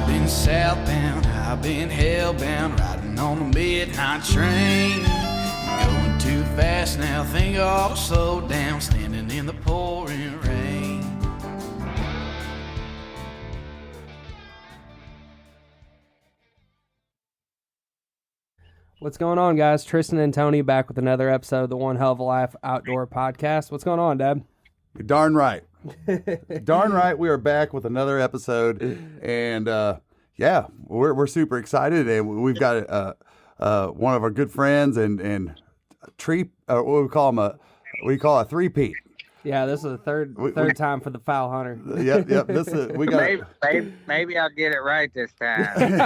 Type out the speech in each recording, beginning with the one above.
been southbound, I've been hellbound, riding on the midnight train. Going too fast now, think I ought to slow down, standing in the pouring rain. What's going on, guys? Tristan and Tony back with another episode of the One Hell of a Life Outdoor Podcast. What's going on, Dad? You're darn right. Darn right. We are back with another episode, and yeah, we're super excited, and we've got one of our good friends and what we call him a three-peat. Yeah, this is the third time for the Fowl Hunter. Yep. This is we got. Maybe I'll get it right this time.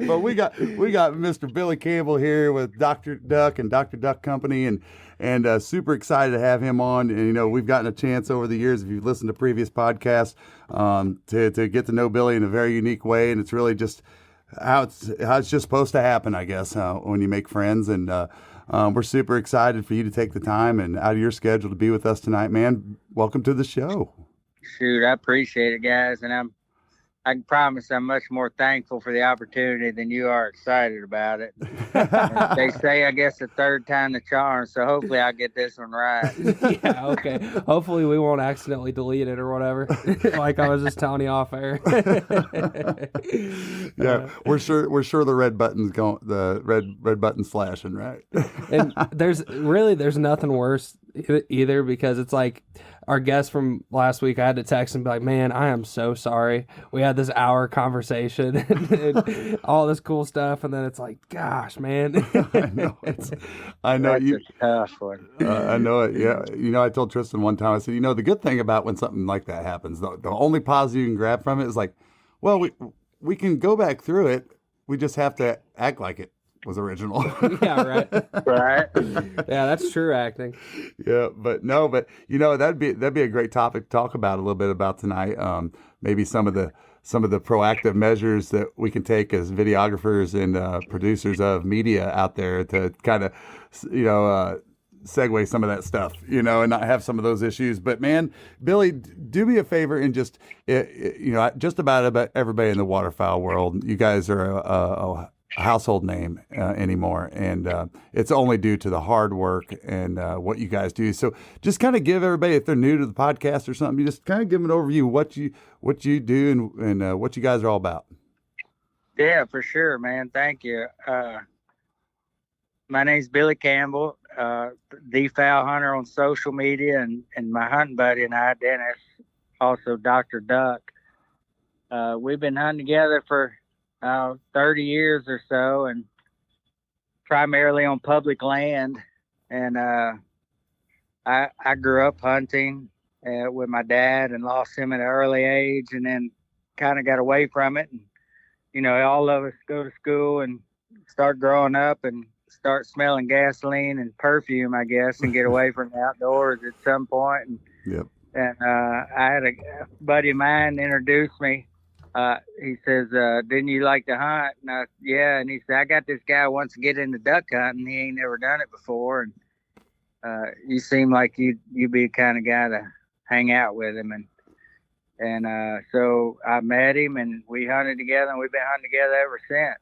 But we got Mr. Billy Campbell here with Dr. Duck and Dr. Duck Company, and super excited to have him on. And you know, we've gotten a chance over the years, if you've listened to previous podcasts, to get to know Billy in a very unique way, and it's really just how it's just supposed to happen, I guess, when you make friends. And we're super excited for you to take the time and out of your schedule to be with us tonight, man. Welcome to the show. Shoot, I appreciate it, guys, and I can promise I'm much more thankful for the opportunity than you are excited about it. They say, I guess, the third time the charm, so hopefully I'll get this one right. Yeah, okay. Hopefully we won't accidentally delete it or whatever, like I was just telling you off air. Yeah, we're sure the red button's flashing, right? And there's nothing worse either, because it's like our guest from last week, I had to text him and be like, man, I am so sorry. We had this hour conversation and all this cool stuff, and then it's like, gosh, man. I know That's you. a tough one. I know it. Yeah, you know, I told Tristan one time, I said, you know, the good thing about when something like that happens, the only positive you can grab from it is like, well, we can go back through it. We just have to act like it was original. Yeah, right. Right. Yeah, that's true acting. Yeah, but you know, that'd be a great topic to talk about a little bit about tonight. Maybe some of the proactive measures that we can take as videographers and producers of media out there to kind of, you know, segue some of that stuff, you know, and not have some of those issues. But man, Billy, do me a favor and just, you know, just about everybody in the waterfowl world, you guys are a household name anymore, and it's only due to the hard work and what you guys do. So just kind of give everybody, if they're new to the podcast or something, you just kind of give them an overview what you do and what you guys are all about. Yeah, for sure, man. Thank you. My name's Billy Campbell, the Fowl Hunter on social media, and my hunting buddy and I, Dennis, also Dr. Duck. We've been hunting together for 30 years or so, and primarily on public land. And I grew up hunting with my dad and lost him at an early age, and then kind of got away from it. And, you know, all of us go to school and start growing up and start smelling gasoline and perfume, I guess, and get away from the outdoors at some point. And, Yep. And I had a buddy of mine introduce me. He says, didn't you like to hunt? And yeah. And he said, I got this guy who wants to get into duck hunting. He ain't never done it before. And you seem like you'd be the kind of guy to hang out with him. And so I met him, and we hunted together, and we've been hunting together ever since.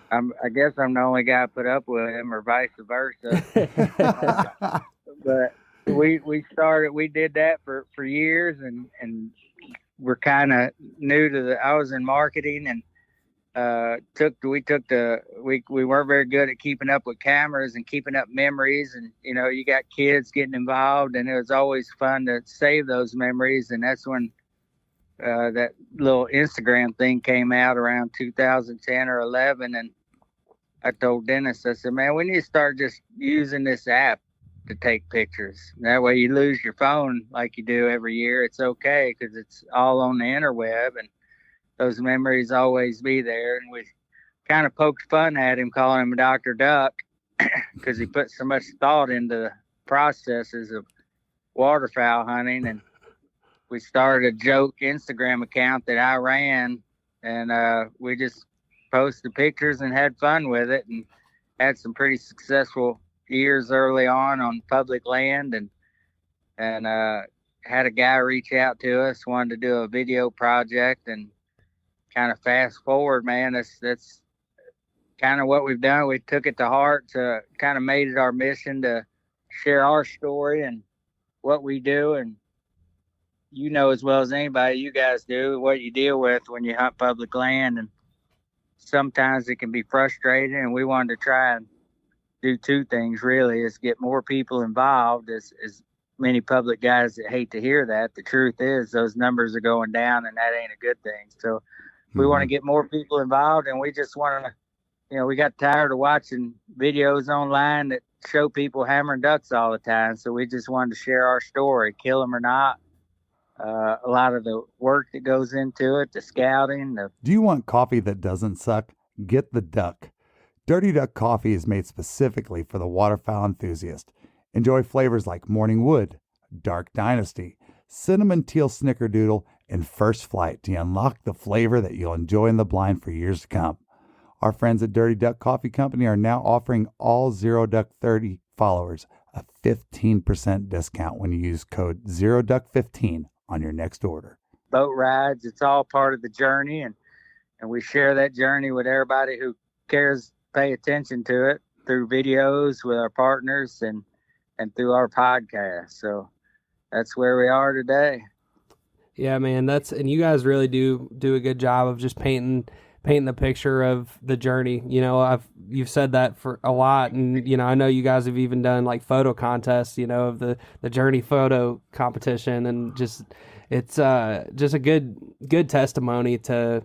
I guess I'm the only guy put up with him, or vice versa. But we did that for years, and we're kind of new to I was in marketing, and we weren't very good at keeping up with cameras and keeping up memories. And, you know, you got kids getting involved, and it was always fun to save those memories. And that's when that little Instagram thing came out around 2010 or 11. And I told Dennis, I said, man, we need to start just using this app to take pictures. That way you lose your phone like you do every year. It's okay, because it's all on the interweb, and those memories always be there. And we kind of poked fun at him, calling him Dr. Duck, because he put so much thought into the processes of waterfowl hunting. And we started a joke Instagram account that I ran, and we just posted pictures and had fun with it, and had some pretty successful years early on public land, and had a guy reach out to us, wanted to do a video project, and kind of fast forward, man, that's kind of what we've done. We took it to heart, to kind of made it our mission to share our story and what we do. And you know as well as anybody, you guys do, what you deal with when you hunt public land, and sometimes it can be frustrating. And we wanted to try and do two things, really, is get more people involved. As many public guys that hate to hear that, the truth is those numbers are going down, and that ain't a good thing. So we want to get more people involved, and we just want to, you know, we got tired of watching videos online that show people hammering ducks all the time. So we just wanted to share our story, kill them or not. A lot of the work that goes into it, the scouting. Do you want coffee that doesn't suck? Get the Duck. Dirty Duck coffee is made specifically for the waterfowl enthusiast. Enjoy flavors like Morning Wood, Dark Dynasty, Cinnamon Teal Snickerdoodle, and First Flight to unlock the flavor that you'll enjoy in the blind for years to come. Our friends at Dirty Duck Coffee Company are now offering all Zero Duck 30 followers a 15% discount when you use code ZeroDuck15 on your next order. Boat rides, it's all part of the journey, and we share that journey with everybody who cares, pay attention to it, through videos with our partners and through our podcast. So that's where we are today. Yeah, man, and you guys really do a good job of just painting the picture of the journey. You know, you've said that for a lot, and you know, I know you guys have even done like photo contests, you know, of the journey photo competition, and just it's just a good testimony to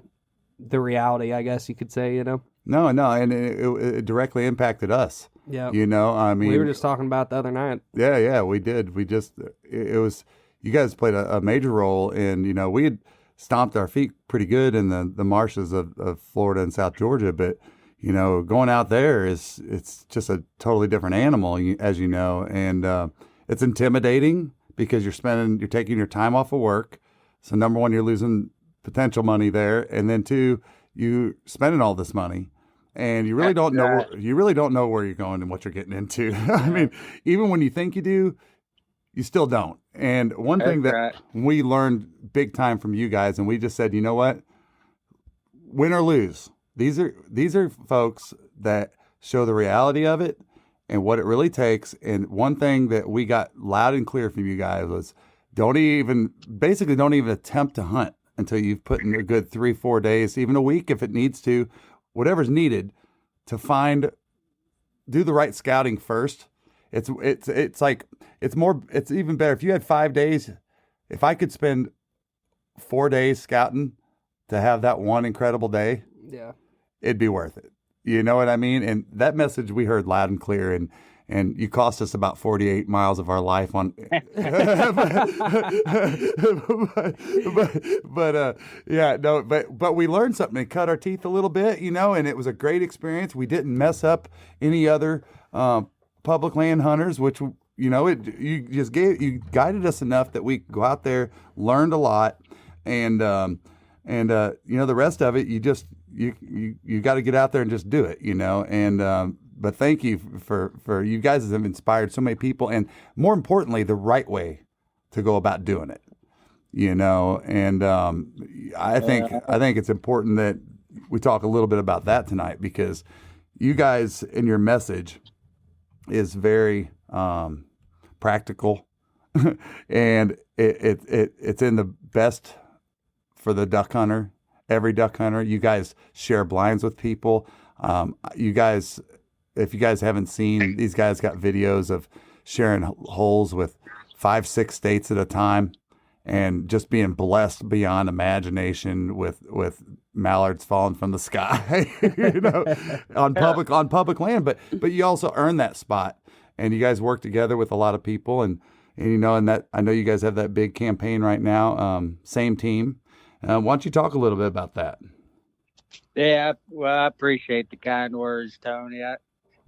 the reality, I guess you could say, you know. No, and it directly impacted us. Yeah, you know, I mean, we were just talking about the other night. Yeah, we did. We just it was, you guys played a major role in, you know, we had stomped our feet pretty good in the marshes of Florida and South Georgia, but you know, going out there it's just a totally different animal, as you know, and it's intimidating because you're taking your time off of work. So number one, you're losing potential money there, and then two, you spending all this money, and you really don't know where you're going and what you're getting into. I mean, even when you think you do, you still don't. And one thing that we learned big time from you guys, and we just said, you know what, win or lose, these are folks that show the reality of it and what it really takes. And one thing that we got loud and clear from you guys was don't even attempt to hunt until you've put in a good 3-4 days, even a week if it needs to, whatever's needed to do the right scouting first. It's even better if you had 5 days. If I could spend 4 days scouting to have that one incredible day, yeah, it'd be worth it. You know what I mean? And that message we heard loud and clear, and you cost us about 48 miles of our life on, but we learned something and cut our teeth a little bit, you know, and it was a great experience. We didn't mess up any other public land hunters, which, you know, you guided us enough that we could go out there, learned a lot, and you know, the rest of it, you got to get out there and just do it, you know, and but thank you for you guys have inspired so many people, and more importantly, the right way to go about doing it, you know. And I think it's important that we talk a little bit about that tonight, because you guys in your message is very practical, and it's in the best for the duck hunter, every duck hunter. You guys share blinds with people. You guys, if you guys haven't seen, these guys got videos of sharing holes with 5-6 states at a time, and just being blessed beyond imagination with mallards falling from the sky, you know, on public land. But you also earn that spot, and you guys work together with a lot of people, and you know, and that, I know you guys have that big campaign right now, same team. Why don't you talk a little bit about that? Yeah, well, I appreciate the kind words, Tony.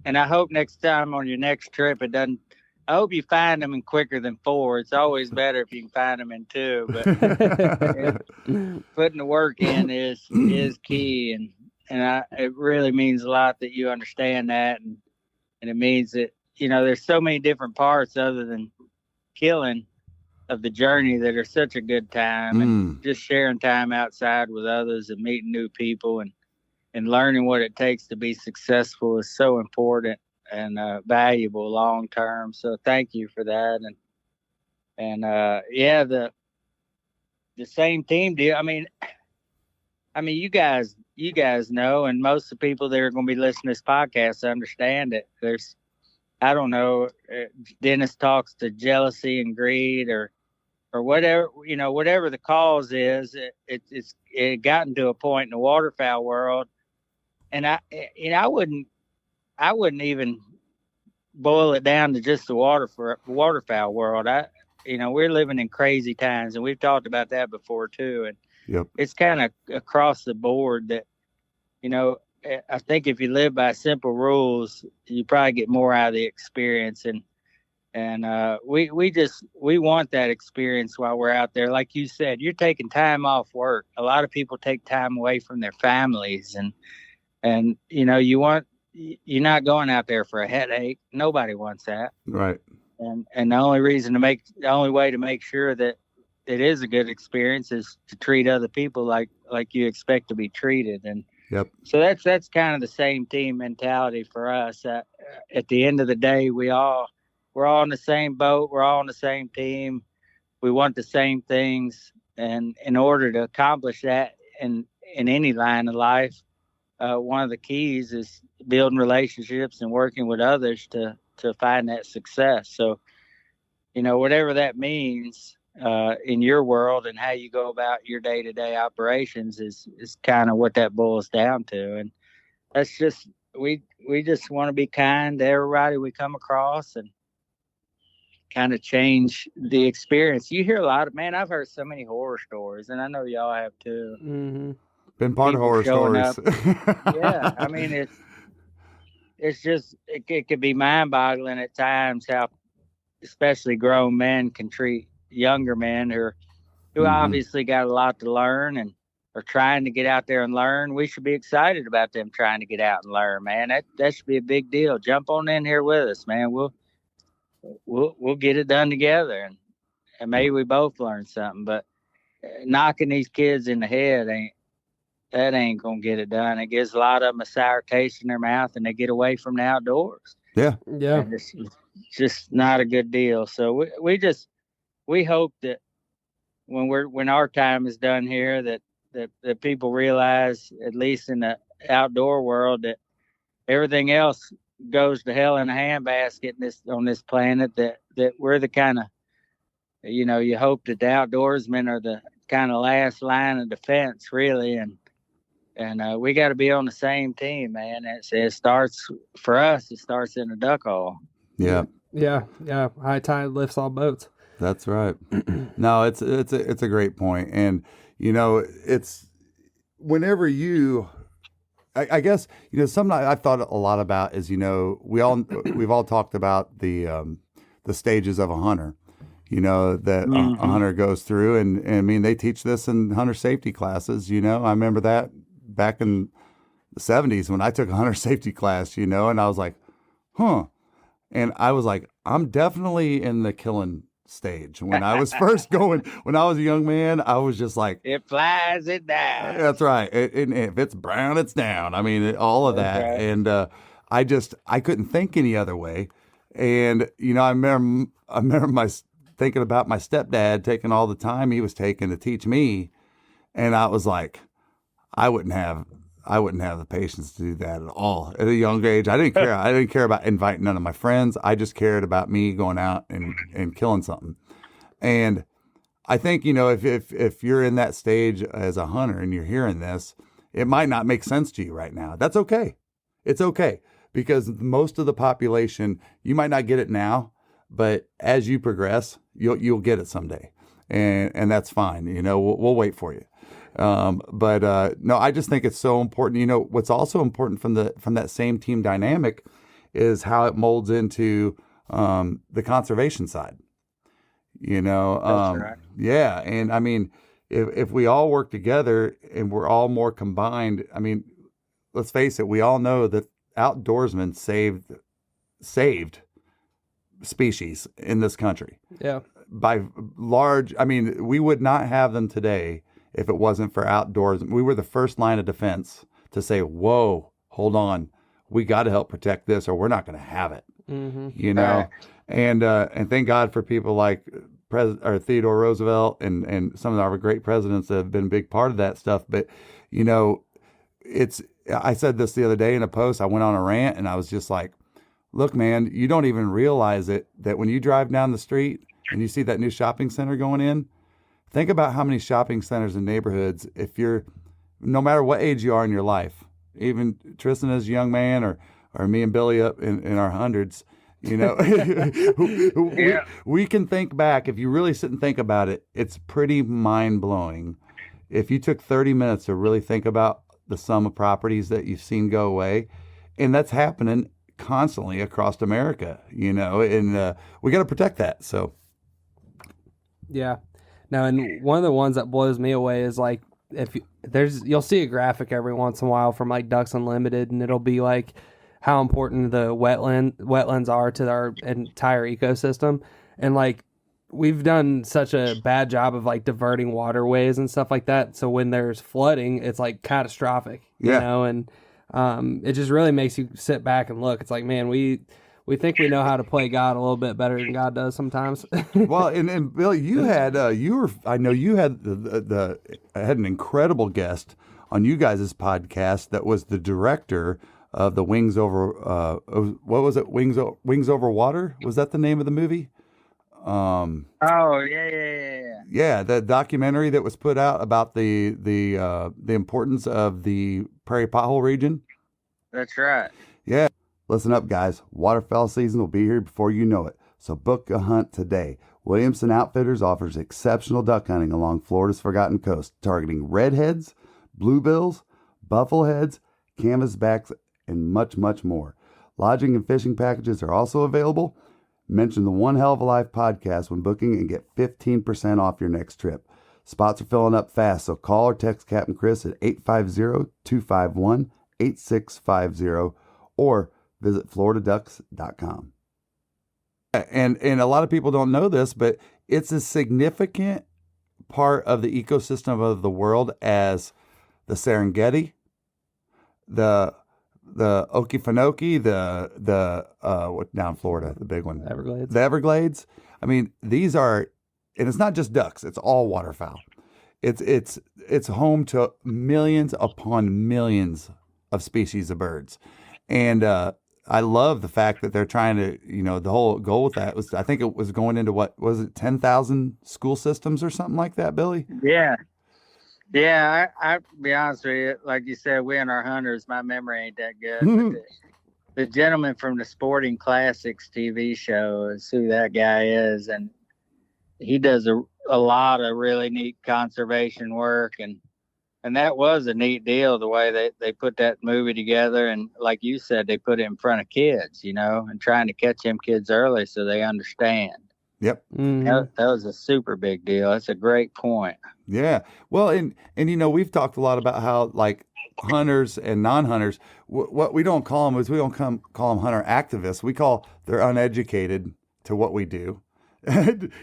And I hope next time on your next trip, I hope you find them in quicker than 4. It's always better if you can find them in 2. But putting the work in is key, and it really means a lot that you understand that, and it means that, you know, there's so many different parts other than killing the journey that are such a good time, and just sharing time outside with others and meeting new people and learning what it takes to be successful is so important and valuable long term. So thank you for that. And yeah, the same team deal. I mean, you guys know, and most of the people that are going to be listening to this podcast understand it. There's, I don't know, Dennis talks to jealousy and greed or whatever, whatever the cause is, it gotten to a point in the waterfowl world. And I wouldn't even boil it down to just the waterfowl world. We're living in crazy times, and we've talked about that before too. And Yep. it's kind of across the board that, I think if you live by simple rules, you probably get more out of the experience. And we want that experience while we're out there. Like you said, you're taking time off work. A lot of people take time away from their families, and you're not going out there for a headache. Nobody wants that. Right. And the only way to make sure that it is a good experience is to treat other people like you expect to be treated. And yep. So that's kind of the same team mentality for us. At the end of the day, we're all on the same boat. We're all on the same team. We want the same things. And in order to accomplish that in any line of life, one of the keys is building relationships and working with others to find that success. So, whatever that means in your world and how you go about your day-to-day operations is kind of what that boils down to. And that's just, we just want to be kind to everybody we come across and kind of change the experience. You hear a lot of, man, I've heard so many horror stories, and I know y'all have too. Mm-hmm. Been part People of horror stories. Yeah, I mean, it's just, it could be mind-boggling at times how especially grown men can treat younger men who obviously got a lot to learn and are trying to get out there and learn. We should be excited about them trying to get out and learn, man. That should be a big deal. Jump on in here with us, man. We'll get it done together, and maybe we both learn something. But knocking these kids in the head ain't gonna get it done. It gives a lot of them a sour taste in their mouth, and they get away from the outdoors. Yeah. Yeah. It's just not a good deal. So we hope that when our time is done here, that people realize, at least in the outdoor world, that everything else goes to hell in a handbasket on this planet. That we're the kind of, you hope that the outdoorsmen are the kind of last line of defense, really, and we got to be on the same team, man. It starts for us. It starts in the duck hole. Yeah. Yeah. High tide lifts all boats. That's right. No, it's a great point. And, it's whenever I guess, something I've thought a lot about is, we've all talked about the stages of a hunter, that a hunter goes through. And I mean, they teach this in hunter safety classes. I remember that back in the 70s when I took a hunter safety class, and I was like, huh. And I was like, I'm definitely in the killing stage. When I was first when I was a young man, I was just like, it flies, it dies. That's right. And if it's brown, it's down. I mean, all of that. Right. And I couldn't think any other way. And, I remember thinking about my stepdad taking all the time he was taking to teach me. And I was like, I wouldn't have the patience to do that at all at a young age. I didn't care. I didn't care about inviting none of my friends. I just cared about me going out and killing something. And I think, if you're in that stage as a hunter and you're hearing this, it might not make sense to you right now. That's okay. It's okay, because most of the population, you might not get it now, but as you progress, you'll get it someday. And that's fine. We'll wait for you. But no, I just think it's so important. What's also important from that same team dynamic is how it molds into the conservation side. That's right. Yeah, and I mean, if we all work together and we're all more combined, I mean, let's face it, we all know that outdoorsmen saved species in this country. Yeah. by large, I mean, we would not have them today if it wasn't for outdoors. We were the first line of defense to say, whoa, hold on, we got to help protect this or we're not going to have it. You know, and thank God for people like Theodore Roosevelt and some of our great presidents that have been a big part of that stuff. But, you know, I said this the other day in a post. I went on a rant and I was just like, look, man, you don't even realize it, that when you drive down the street and you see that new shopping center going in, think about how many shopping centers and neighborhoods, no matter what age you are in your life, even Tristan as a young man or me and Billy up in our hundreds, you know, we can think back. If you really sit and think about it, it's pretty mind blowing. If you took 30 minutes to really think about the sum of properties that you've seen go away, and that's happening constantly across America, you know, and we got to protect that. So, yeah. Now, and one of the ones that blows me away is like, you'll see a graphic every once in a while from like Ducks Unlimited, and it'll be like how important the wetlands are to our entire ecosystem. And like, we've done such a bad job of like diverting waterways and stuff like that. So when there's flooding, it's like catastrophic, you know, and it just really makes you sit back and look. It's like, man, we think we know how to play God a little bit better than God does sometimes. Well, and Billy, you had I know you had had an incredible guest on you guys' podcast that was the director of the Wings Over what was it? Wings Over Water? Was that the name of the movie? Yeah, the documentary that was put out about the importance of the prairie pothole region. That's right. Yeah. Listen up, guys. Waterfowl season will be here before you know it, so book a hunt today. Williamson Outfitters offers exceptional duck hunting along Florida's Forgotten Coast, targeting redheads, bluebills, buffleheads, canvasbacks, and much, much more. Lodging and fishing packages are also available. Mention the One Hell of a Life podcast when booking and get 15% off your next trip. Spots are filling up fast, so call or text Captain Chris at 850-251-8650 or visit floridaducks.com. And a lot of people don't know this, but it's a significant part of the ecosystem of the world as the Serengeti, the Okefenokee, the down in Florida, the big one, the Everglades. I mean, these are, and it's not just ducks; it's all waterfowl. It's home to millions upon millions of species of birds, and I love the fact that they're trying to, you know, the whole goal with that was, I think it was going into 10,000 school systems or something like that, Billy? Yeah. Yeah, I'll be honest with you. Like you said, we and our hunters, my memory ain't that good. But the gentleman from the Sporting Classics TV show is who that guy is. And he does a lot of really neat conservation work. And that was a neat deal, the way they put that movie together. And like you said, they put it in front of kids, you know, and trying to catch them kids early so they understand. Yep. Mm-hmm. That was a super big deal. That's a great point. Yeah. Well, and you know, we've talked a lot about how like hunters and non-hunters, what we don't call them is we don't call them hunter activists. We call they're uneducated to what we do.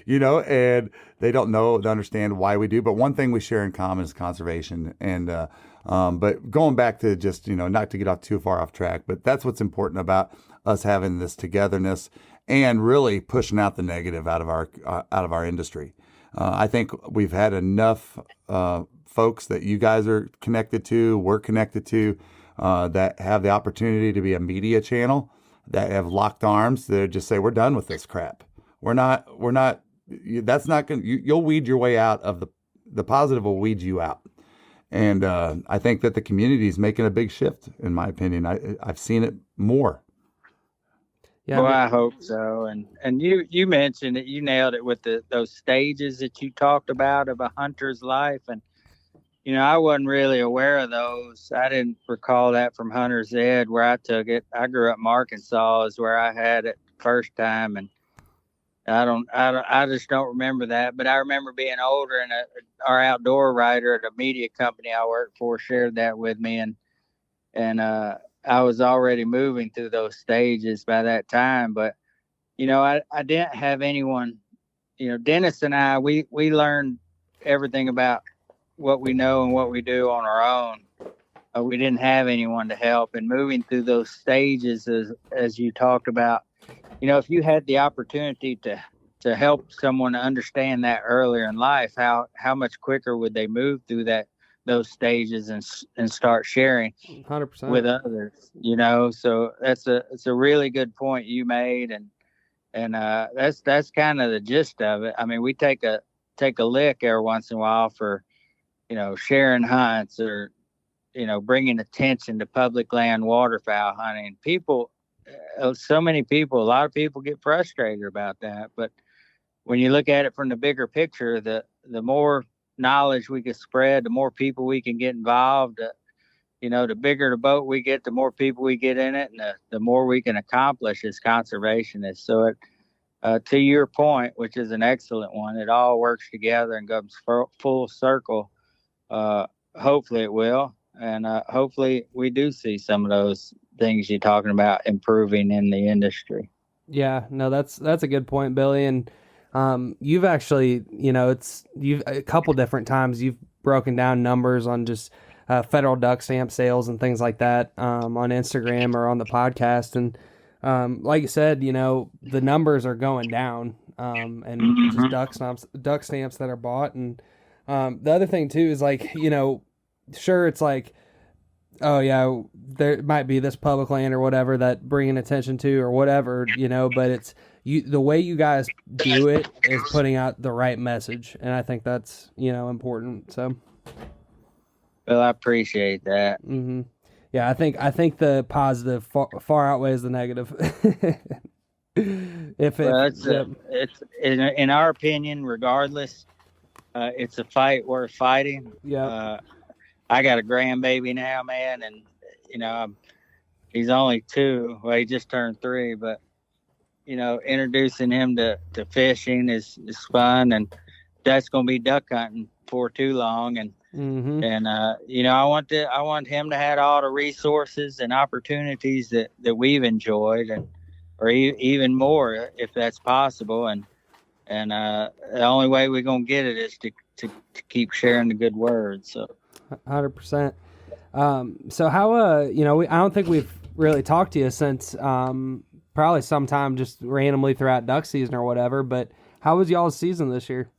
You know, and they don't understand why we do. But one thing we share in common is conservation. And but going back to just, you know, not to get too far off track, but that's what's important about us having this togetherness and really pushing out the negative out of our industry. I think we've had enough folks that you guys are connected to, we're connected to, that have the opportunity to be a media channel, that have locked arms, that just say, we're done with this crap. We're not, that's not going to, you'll weed your way out of the positive will weed you out. And I think that the community is making a big shift, in my opinion. I've seen it more. Yeah, well, I hope so. And you mentioned it, you nailed it with those stages that you talked about of a hunter's life. And, you know, I wasn't really aware of those. I didn't recall that from Hunter's Ed where I took it. I grew up in Arkansas is where I had it the first time. And I just don't remember that, but I remember being older and our outdoor writer at a media company I worked for shared that with me, and I was already moving through those stages by that time. But you know, I didn't have anyone, Dennis and I, we learned everything about what we know and what we do on our own. We didn't have anyone to help, and moving through those stages, as you talked about, if you had the opportunity to help someone understand that earlier in life, how much quicker would they move through those stages and start sharing 100% with others, so it's a really good point you made. And that's kind of the gist of it. I mean, we take a lick every once in a while for, sharing hunts or, bringing attention to public land waterfowl hunting. A lot of people get frustrated about that. But when you look at it from the bigger picture, the more knowledge we can spread, the more people we can get involved. The bigger the boat we get, the more people we get in it, and the more we can accomplish as conservationists. So to your point, which is an excellent one, it all works together and goes full circle. Hopefully it will. And hopefully we do see some of those things you're talking about improving in the industry. Yeah, no, that's a good point, Billy. And you've actually, you've a couple different times you've broken down numbers on just federal duck stamp sales and things like that on Instagram or on the podcast. And like you said, the numbers are going down and just duck stamps that are bought. And the other thing too is like, sure, it's like, oh yeah, there might be this public land or whatever that bringing attention to or whatever, but it's the way you guys do it is putting out the right message. And I think that's, important. So. Well, I appreciate that. Mm-hmm. Yeah, I think the positive far outweighs the negative. It's in our opinion, regardless, it's a fight worth fighting. Yeah. I got a grandbaby now, man, and he's only 2. Well, he just turned 3, but introducing him to fishing is fun, and that's gonna be duck hunting for too long. And mm-hmm. and I want him to have all the resources and opportunities that we've enjoyed, or even more if that's possible. And the only way we're gonna get it is to keep sharing the good word. So 100%. So how I don't think we've really talked to you since probably sometime just randomly throughout duck season or whatever. But how was y'all's season this year?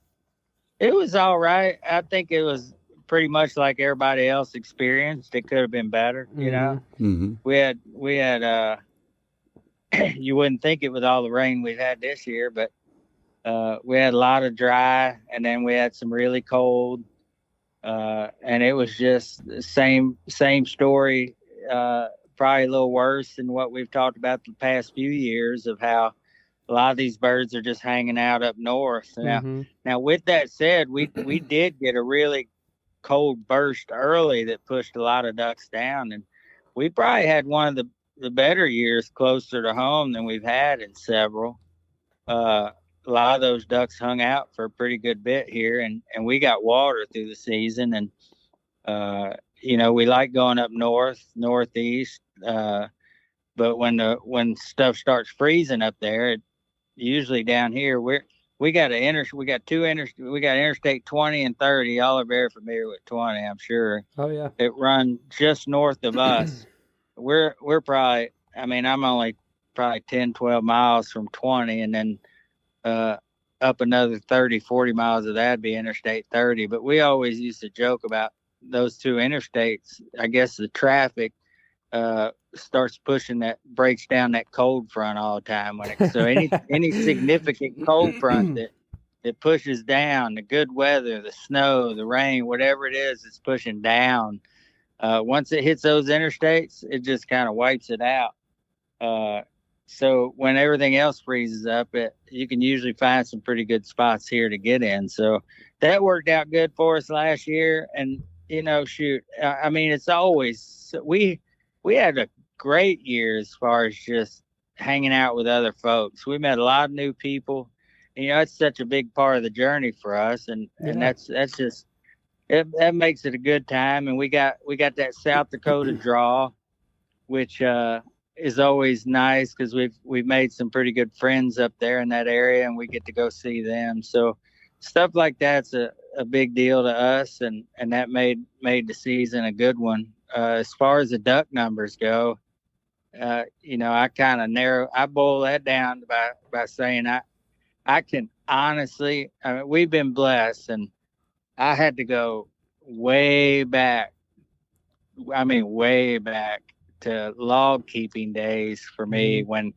It was all right. I think it was pretty much like everybody else experienced. It could have been better, Mm-hmm. We had you wouldn't think it with all the rain we've had this year, but we had a lot of dry, and then we had some really cold, and it was just the same story, probably a little worse than what we've talked about the past few years of how a lot of these birds are just hanging out up north. Mm-hmm. Now with that said, we did get a really cold burst early that pushed a lot of ducks down, and we probably had one of the better years closer to home than we've had in several. A lot of those ducks hung out for a pretty good bit here, and we got water through the season. And we like going up northeast, but when stuff starts freezing up there, usually down here we got Interstate 20 and 30. Y'all are very familiar with 20, I'm sure. Oh yeah. It runs just north of us. We're probably, I'm only probably 10, 12 miles from 20, and then up another 30, 40 miles of that'd be Interstate 30. But we always used to joke about those two interstates. I guess the traffic starts breaks down that cold front all the time. So any significant cold front that pushes down the good weather, the snow, the rain, whatever it is, it's pushing down. Once it hits those interstates, it just kind of wipes it out. So when everything else freezes up, you can usually find some pretty good spots here to get in. So that worked out good for us last year. And, it's always, we had a great year as far as just hanging out with other folks. We met a lot of new people. And, it's such a big part of the journey for us. And that's just, that makes it a good time. And we got that South Dakota draw, which, is always nice because we've made some pretty good friends up there in that area, and we get to go see them. So stuff like that's a big deal to us, and that made the season a good one. As far as the duck numbers go, I kind of I boil that down by saying I can honestly, I mean, we've been blessed, and I had to go way back. I mean, way back to log keeping days for me when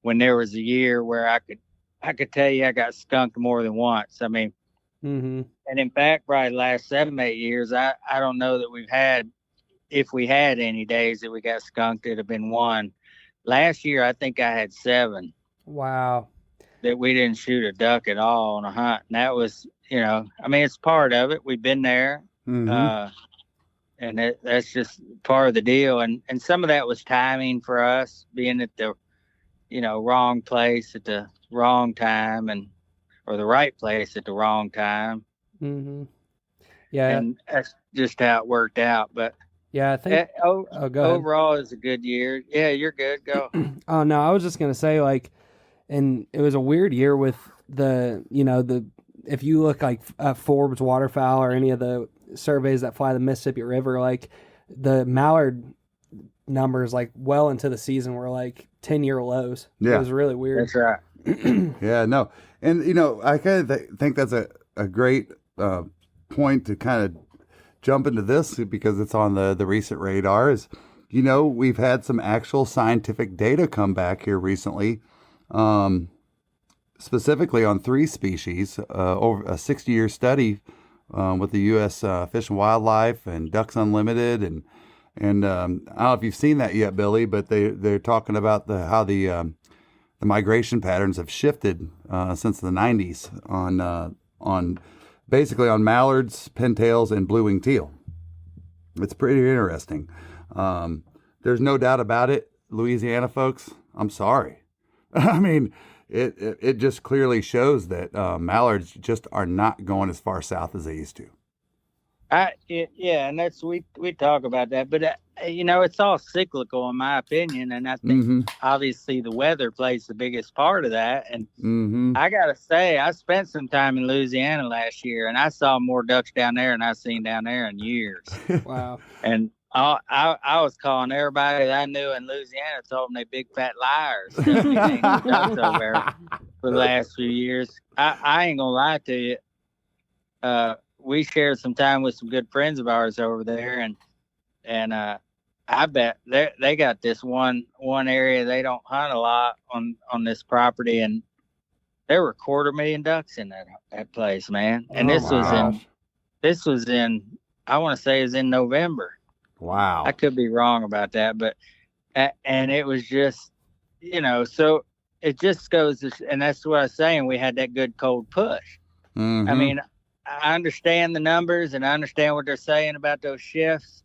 there was a year where I could tell you I got skunked more than once. I mean, and in fact, probably the last 7, 8 years, I don't know that if we had any days that we got skunked, it'd have been one. Last year, I think I had 7. Wow. That we didn't shoot a duck at all on a hunt. And that was, I mean, it's part of it. We've been there. And that's just part of the deal. And some of that was timing for us, being at the, wrong place at the wrong time, or the right place at the wrong time. Yeah. And that's just how it worked out. But yeah, I think go ahead. Overall, it's a good year. Yeah, you're good. Go. Oh no, I was just gonna say, like, and it was a weird year with the if you look like at Forbes Waterfowl or any of the surveys that fly the Mississippi River, like the mallard numbers, like well into the season, were like 10-year lows. Yeah, it was really weird. That's right. Yeah, no, and I kind of think that's a great point to kind of jump into this, because it's on the recent radar. Is we've had some actual scientific data come back here recently, specifically on 3 species, over a 60-year study with the U.S. Fish and Wildlife and Ducks Unlimited, and I don't know if you've seen that yet, Billy, but they're talking about how the migration patterns have shifted since the 90s on basically on mallards, pintails, and blue-winged teal. It's pretty interesting. There's no doubt about it, Louisiana folks. I'm sorry. I mean, it just clearly shows that mallards just are not going as far south as they used to. Yeah, and that's we talk about that, but it's all cyclical in my opinion, and I think obviously the weather plays the biggest part of that. And I gotta say, I spent some time in Louisiana last year, and I saw more ducks down there than I've seen down there in years. Wow! And I was calling everybody that I knew in Louisiana, told them they big fat liars. Ducks over there for the last few years. I ain't gonna lie to you. We shared some time with some good friends of ours over there, and I bet they got this one area they don't hunt a lot on this property, and there were 250,000 ducks in that place, man. And this was in I want to say it was in November. Wow. I could be wrong about that, but and it was just so it just goes to, and that's what I was saying. We had that good cold push. I mean, I understand the numbers and I understand what they're saying about those shifts,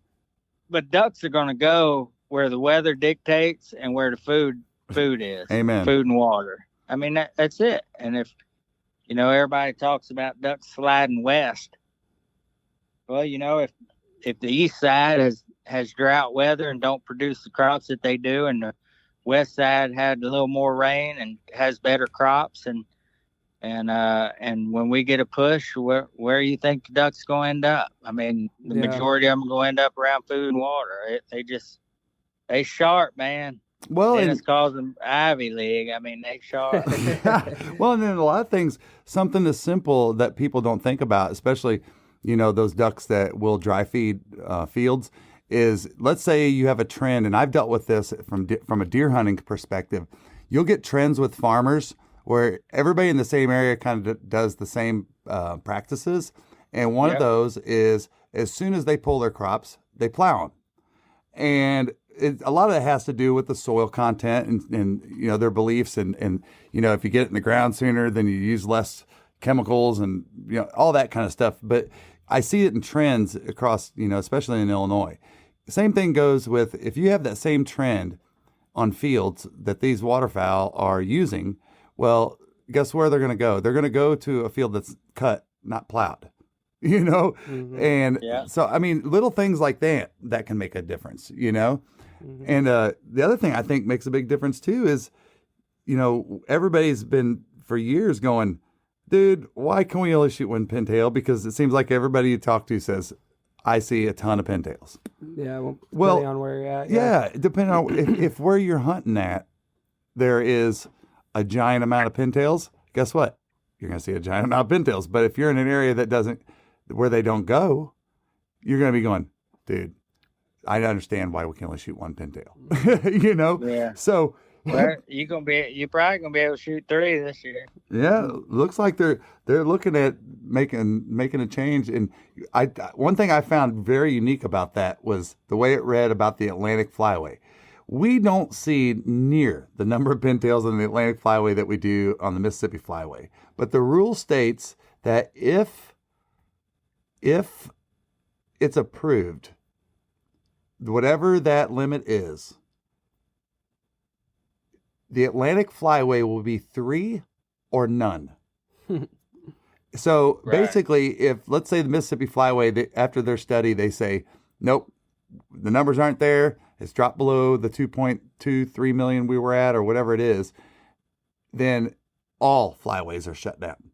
but ducks are going to go where the weather dictates and where the food is. Amen. Food and water. I mean, that's it. And if, everybody talks about ducks sliding west, well, if the east side has drought weather and don't produce the crops that they do, and the west side had a little more rain and has better crops, and when we get a push, where you think the ducks going to end up? I mean, the majority of them going to end up around food and water. They sharp, man. Well, and it's called them Ivy League. I mean, they sharp. Well, and then a lot of things, something as simple that people don't think about, especially, those ducks that will dry feed fields, is let's say you have a trend, and I've dealt with this from a deer hunting perspective. You'll get trends with farmers where everybody in the same area kind of does the same practices. And one of those is, as soon as they pull their crops, they plow them. And a lot of it has to do with the soil content and their beliefs. And if you get it in the ground sooner, then you use less chemicals and, all that kind of stuff. But I see it in trends across, especially in Illinois. Same thing goes with, if you have that same trend on fields that these waterfowl are using, well, guess where they're going to go? They're going to go to a field that's cut, not plowed, And so, I mean, little things like that can make a difference, Mhm. And the other thing I think makes a big difference too is, everybody's been for years going, dude, why can we only shoot one pintail? Because it seems like everybody you talk to says, I see a ton of pintails. Yeah, well, Well, depending on where you're at. Yeah, depending on if where you're hunting at, there is a giant amount of pintails. Guess what? You're going to see a giant amount of pintails. But if you're in an area where they don't go, you're going to be going, dude, I understand why we can only shoot one pintail. Yeah. So Well, you're probably gonna be able to shoot 3 this year. yeah, looks like they're looking at making a change. And one thing I found very unique about that was the way it read about the Atlantic Flyway. We don't see near the number of pintails on the Atlantic Flyway that we do on the Mississippi Flyway. But the rule states that if it's approved, whatever that limit is, the Atlantic Flyway will be 3 or none. So basically, if let's say the Mississippi Flyway, after their study, they say, nope, the numbers aren't there. It's dropped below the 2.23 million we were at or whatever it is, then all flyways are shut down.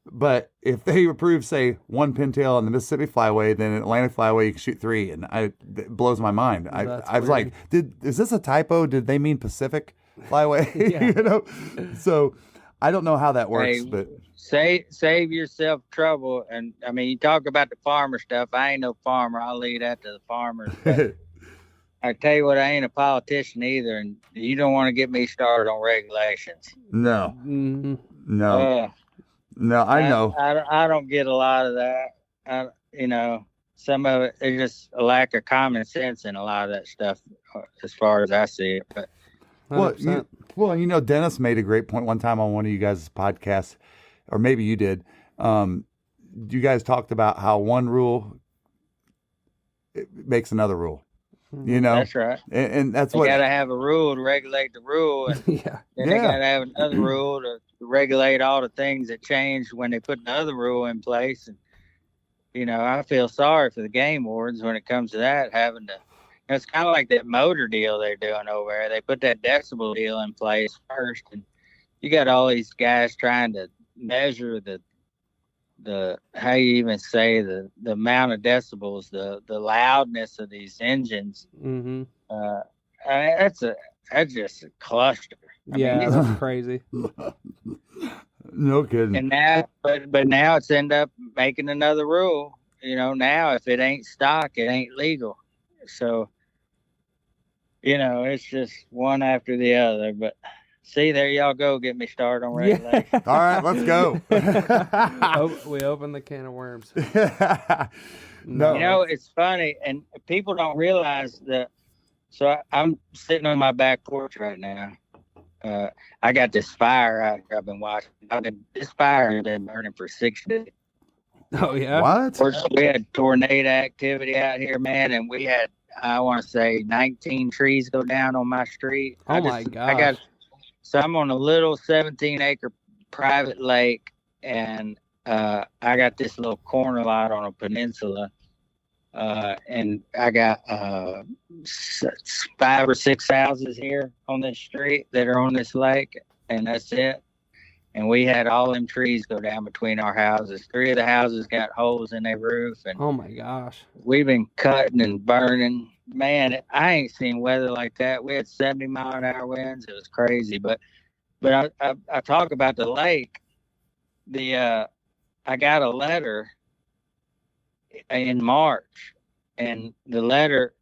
But if they approve, say, 1 pintail on the Mississippi Flyway, then Atlantic Flyway you can shoot 3, and it blows my mind. I was like, is this a typo? Did they mean Pacific Flyway? Yeah. So I don't know how that works, Hey, but save yourself trouble. And I mean, you talk about the farmer stuff. I ain't no farmer. I'll leave that to the farmers. But I tell you what, I ain't a politician either, and you don't want to get me started on regulations. no, Mhm. no, no. I know. I don't get a lot of that. Some of it is just a lack of common sense in a lot of that stuff, as far as I see it. But 100%. Dennis made a great point one time on one of you guys' podcasts, or maybe you did. You guys talked about how one rule makes another rule. that's right. And that's You what. got to have a rule to regulate the rule, and Yeah. then they got to have another rule to regulate all the things that changed when they put the other rule in place. And I feel sorry for the game wardens when it comes to that, having to. It's kind of like that motor deal they're doing over there. They put that decibel deal in place first, and you got all these guys trying to measure the how you even say the amount of decibels, the loudness of these engines. Mm-hmm. That's just a cluster. Yeah, that's crazy. No kidding. And now, but now it's end up making another rule. Now if it ain't stock, it ain't legal. So, it's just one after the other. But see, there y'all go. Get me started on regulation. All right, let's go. We opened the can of worms. No. It's funny, and people don't realize that. So I'm sitting on my back porch right now. I got this fire out here I've been watching. This fire has been burning for 6 days. Oh, yeah? What? We had tornado activity out here, man, and we had, I want to say, 19 trees go down on my street. Oh, my gosh. So I'm on a little 17-acre private lake, and I got this little corner lot on a peninsula, and I got 5 or 6 houses here on this street that are on this lake, and that's it. And we had all them trees go down between our houses. 3 of the houses got holes in their roof, and Oh, my gosh. we've been cutting and burning. Man, I ain't seen weather like that. We had 70-mile-an-hour winds. It was crazy. But I talk about the lake. I got a letter in March, and the letter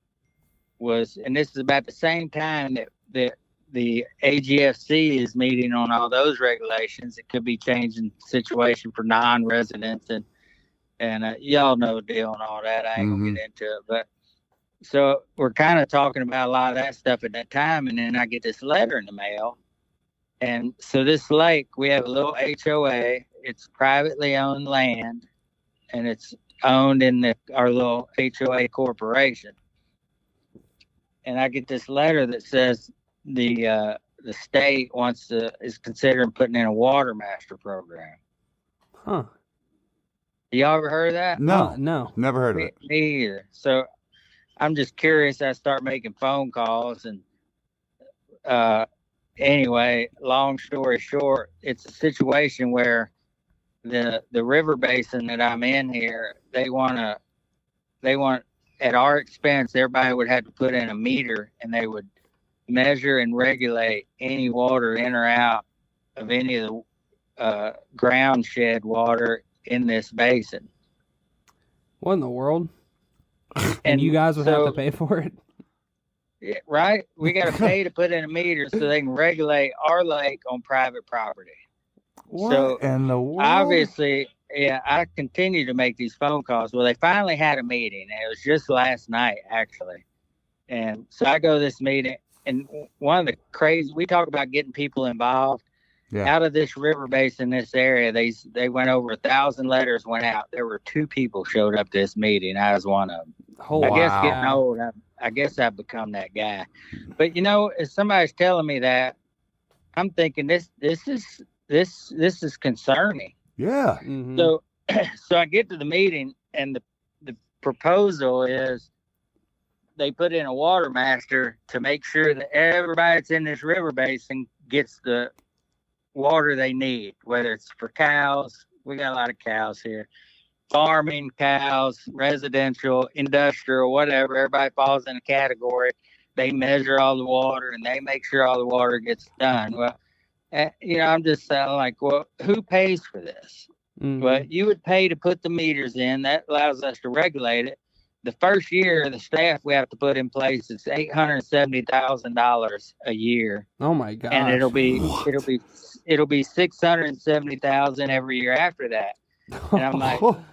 was, and this is about the same time that the AGFC is meeting on all those regulations. It could be changing the situation for non-residents, and y'all know the deal and all that. I ain't gonna get into it, but so we're kind of talking about a lot of that stuff at that time, and then I get this letter in the mail. And so this lake, we have a little HOA. It's privately owned land, and it's owned in our little HOA corporation. And I get this letter that says the state is considering putting in a water master program. Huh. Y'all ever heard of that? No, No. never heard of it. Me either. So I'm just curious. I start making phone calls, and anyway, long story short, it's a situation where the river basin that I'm in here, they want at our expense, everybody would have to put in a meter, and they would measure and regulate any water in or out of any of the ground shed water in this basin. What in the world? And you guys would have to pay for it? Yeah, right? We got to pay to put in a meter so they can regulate our lake on private property. What So in the world? obviously, yeah, I continue to make these phone calls. Well, they finally had a meeting. It was just last night, actually. And so I go to this meeting, and one of the crazy, we talk about getting people involved. Yeah. Out of this river basin, this area, they went over 1,000 letters went out. There were 2 people showed up to this meeting. I was one of them. Oh, I guess wow. getting old, I guess I've become that guy. But you know, if somebody's telling me that, I'm thinking this is concerning. Yeah. Mhm. So I get to the meeting, and the proposal is they put in a water master to make sure that everybody that's in this river basin gets the water they need, whether it's for cows. We got a lot of cows here. Farming, cows, residential, industrial, whatever. Everybody falls in a category. They measure all the water, and they make sure all the water gets done. Well, you know, I'm just saying, like, well, who pays for this? Mhm. But you would pay to put the meters in. That allows us to regulate it. The first year, the staff we have to put in place is $870,000 a year, Oh my gosh. and it'll be $670,000 every year after that. And I'm like, well,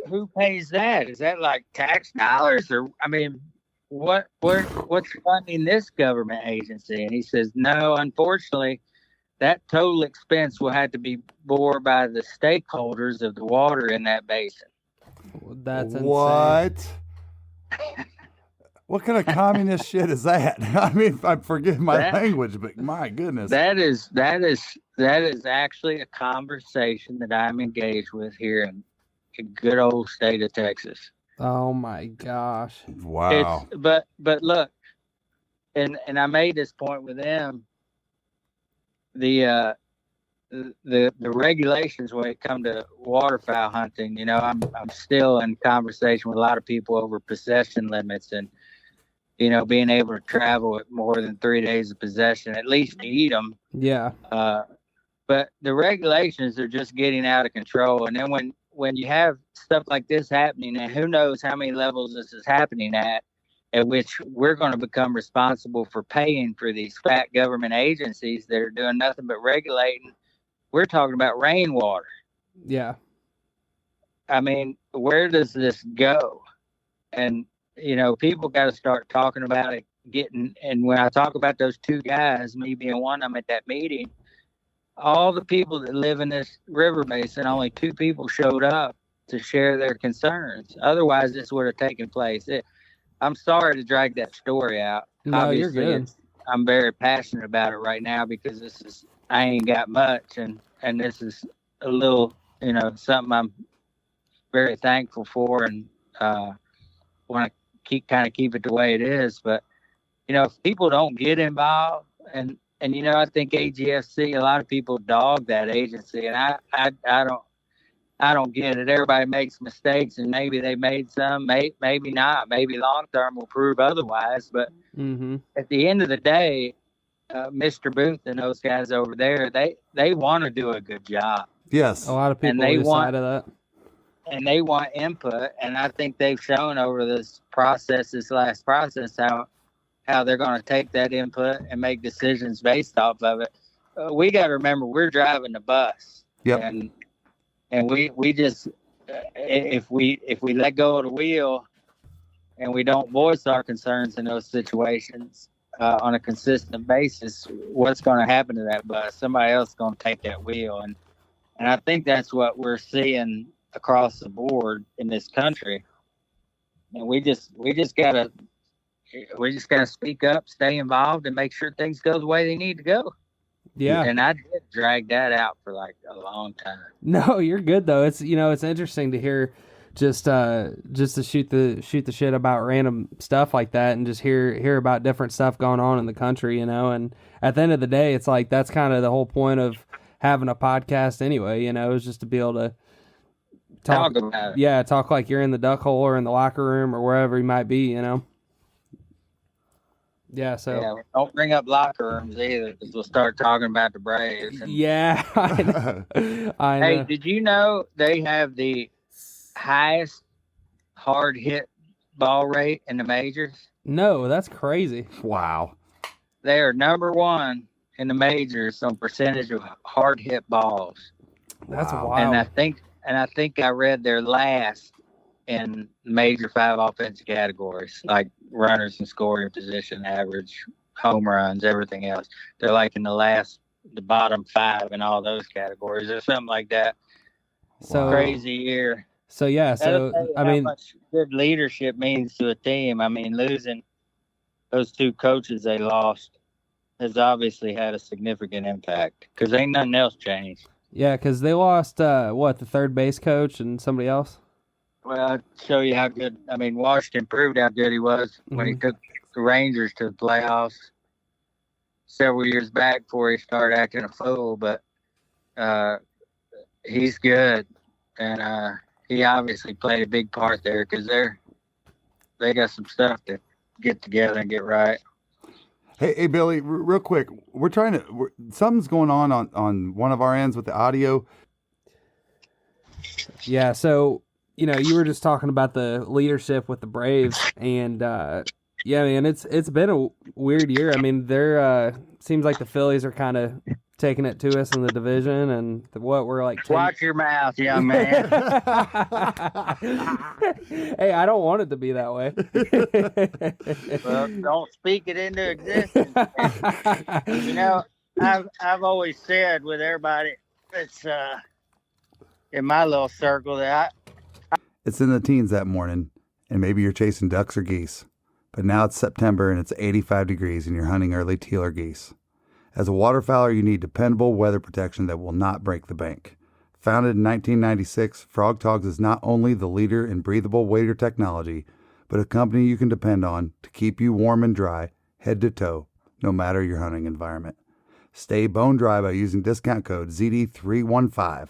who pays that? Is that like tax dollars, or I mean, what's funding this government agency? And he says, no, unfortunately, that total expense will have to be borne by the stakeholders of the water in that basin. That's insane. What? What kind of communist shit is that? I mean, I forgive my language, but my goodness. That is actually a conversation that I'm engaged with here in the good old state of Texas. Oh my gosh. Wow. But look, and I made this point with them. The regulations when it come to waterfowl hunting, you know, I'm still in conversation with a lot of people over possession limits, and you know, being able to travel with more than 3 days of possession, at least to eat them. Yeah. But the regulations are just getting out of control. And then when you have stuff like this happening, and who knows how many levels this is happening at which we're going to become responsible for paying for these fat government agencies that are doing nothing but regulating. We're talking about rainwater. Yeah. I mean, where does this go? And, you know, people got to start talking about it, and when I talk about those 2 guys, me being one of them at that meeting, all the people that live in this river basin, only 2 people showed up to share their concerns. Otherwise, this would have taken place. I'm sorry to drag that story out. No, Obviously, you're good. I'm very passionate about it right now because I ain't got much, and this is a little, you know, something I'm very thankful for, and want to keep it the way it is. But you know, if people don't get involved, and you know, I think AGFC, a lot of people dog that agency, and I don't get it. Everybody makes mistakes, and maybe they made some, maybe not. Maybe long term will prove otherwise. But at the end of the day, Mr. Booth and those guys over there, they want to do a good job. Yes. A lot of people decided that. And they want input. And I think they've shown over this last process, how they're going to take that input and make decisions based off of it. We got to remember, we're driving the bus. Yep. And we just, if we let go of the wheel and we don't voice our concerns in those situations on a consistent basis, what's going to happen to that bus? Somebody else is going to take that wheel. And I think that's what we're seeing across the board in this country. And we just gotta speak up, stay involved, and make sure things go the way they need to go. Yeah. And I did drag that out for like a long time. No, you're good though. It's, you know, it's interesting to hear just to shoot the shit about random stuff like that, and just hear about different stuff going on in the country, you know. And at the end of the day, it's like that's kind of the whole point of having a podcast anyway, you know, is just to be able to talk about it. Yeah, talk like you're in the duck hole or in the locker room or wherever you might be, you know. Yeah, so Yeah, don't bring up locker rooms either, because we'll start talking about the Braves. Yeah, I know. Hey, did you know they have the highest hard hit ball rate in the majors? No, that's crazy. Wow. They are number one in the majors on percentage of hard hit balls. That's Wow. wild. And I think I read they're last in major 5 offensive categories, like runners in scoring position, average, home runs, everything else. They're like in the bottom 5 in all those categories or something like that. So Crazy year. So yeah, That'll so tell you I how mean, much good leadership means to a team. I mean, losing those 2 coaches they lost has obviously had a significant impact, because ain't nothing else changed. yeah, because they lost the third base coach and somebody else. Well, I'll show you how good. I mean, Washington proved how good he was when he took the Rangers to the playoffs several years back before he started acting a fool. But he's good, and he obviously played a big part there, because they got some stuff to get together and get right. Hey, Billy, real quick, something's going on one of our ends with the audio. Yeah, so you know, you were just talking about the leadership with the Braves, and yeah, man, it's been a weird year. I mean, there seems like the Phillies are kind of taking it to us in the division, and we're like 10... Watch your mouth, young man. Hey, I don't want it to be that way. Well, don't speak it into existence. You know, I've always said with everybody that's in my little circle that It's in the teens that morning, and maybe you're chasing ducks or geese. But now it's September and it's 85 degrees and you're hunting early teal or geese. As a waterfowler, you need dependable weather protection that will not break the bank. Founded in 1996, Frog Togs is not only the leader in breathable wader technology, but a company you can depend on to keep you warm and dry, head to toe, no matter your hunting environment. Stay bone dry by using discount code ZD315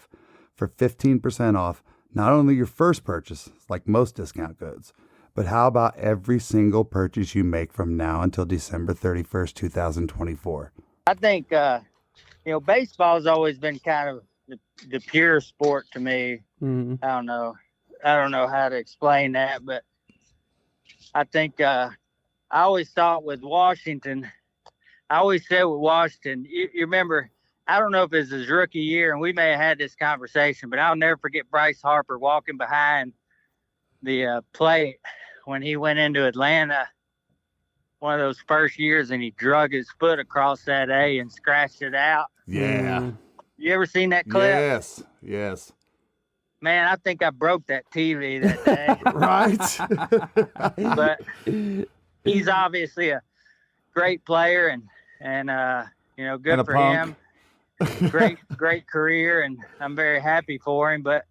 for 15% off not only your first purchase, like most discount codes, but how about every single purchase you make from now until December 31st, 2024? I think, baseball's always been kind of the pure sport to me. Mm-hmm. I don't know how to explain that, but I think I always thought with Washington, you remember, I don't know if it was his rookie year, and we may have had this conversation, but I'll never forget Bryce Harper walking behind the plate when he went into Atlanta one of those first years, and he drug his foot across that A and scratched it out. Yeah. You ever seen that clip? Yes. Man, I think I broke that TV that day. Right. But he's obviously a great player, and good And a for punk. him. Great career, and I'm very happy for him. But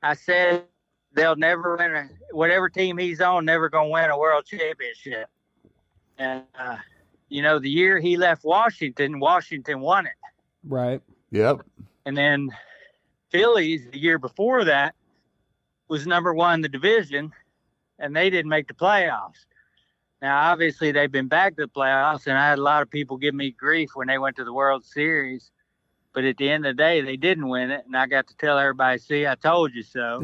I said they'll never win whatever team he's on, never gonna win a world championship. And the year he left Washington won it. Right. Yep. And then Phillies the year before that was number 1 in the division, and they didn't make the playoffs. Now, obviously, they've been back to the playoffs, and I had a lot of people give me grief when they went to the World Series. But at the end of the day, they didn't win it, and I got to tell everybody, see, I told you so.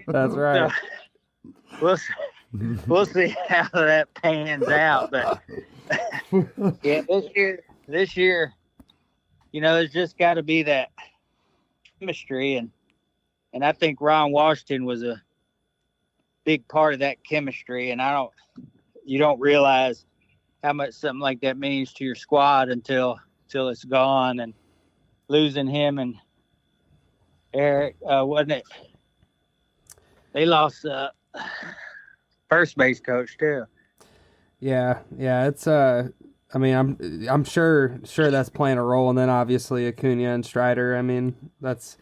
That's right. So, we'll see how that pans out. But, yeah, this year, there's just got to be that chemistry, and I think Ron Washington was a big part of that chemistry, and you don't realize how much something like that means to your squad until it's gone. And losing him and Eric, wasn't it? They lost first base coach too. Yeah. It's I mean, I'm sure that's playing a role, and then obviously Acuna and Strider. I mean, that's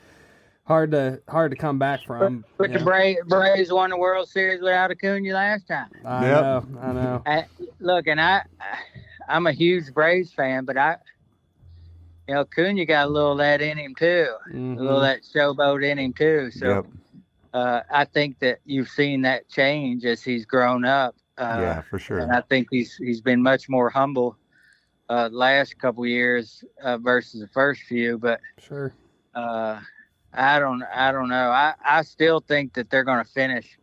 hard to come back from. But you the know. Braves won the World Series without Acuna last time. I Yep. know. Look, and I'm a huge Braves fan, but Acuna got a little of that in him too, a little of that showboat in him too. So I think that you've seen that change as he's grown up. Yeah, for sure. And I think he's been much more humble last couple years versus the first few. But Sure. I don't know. I still think that they're going to finish.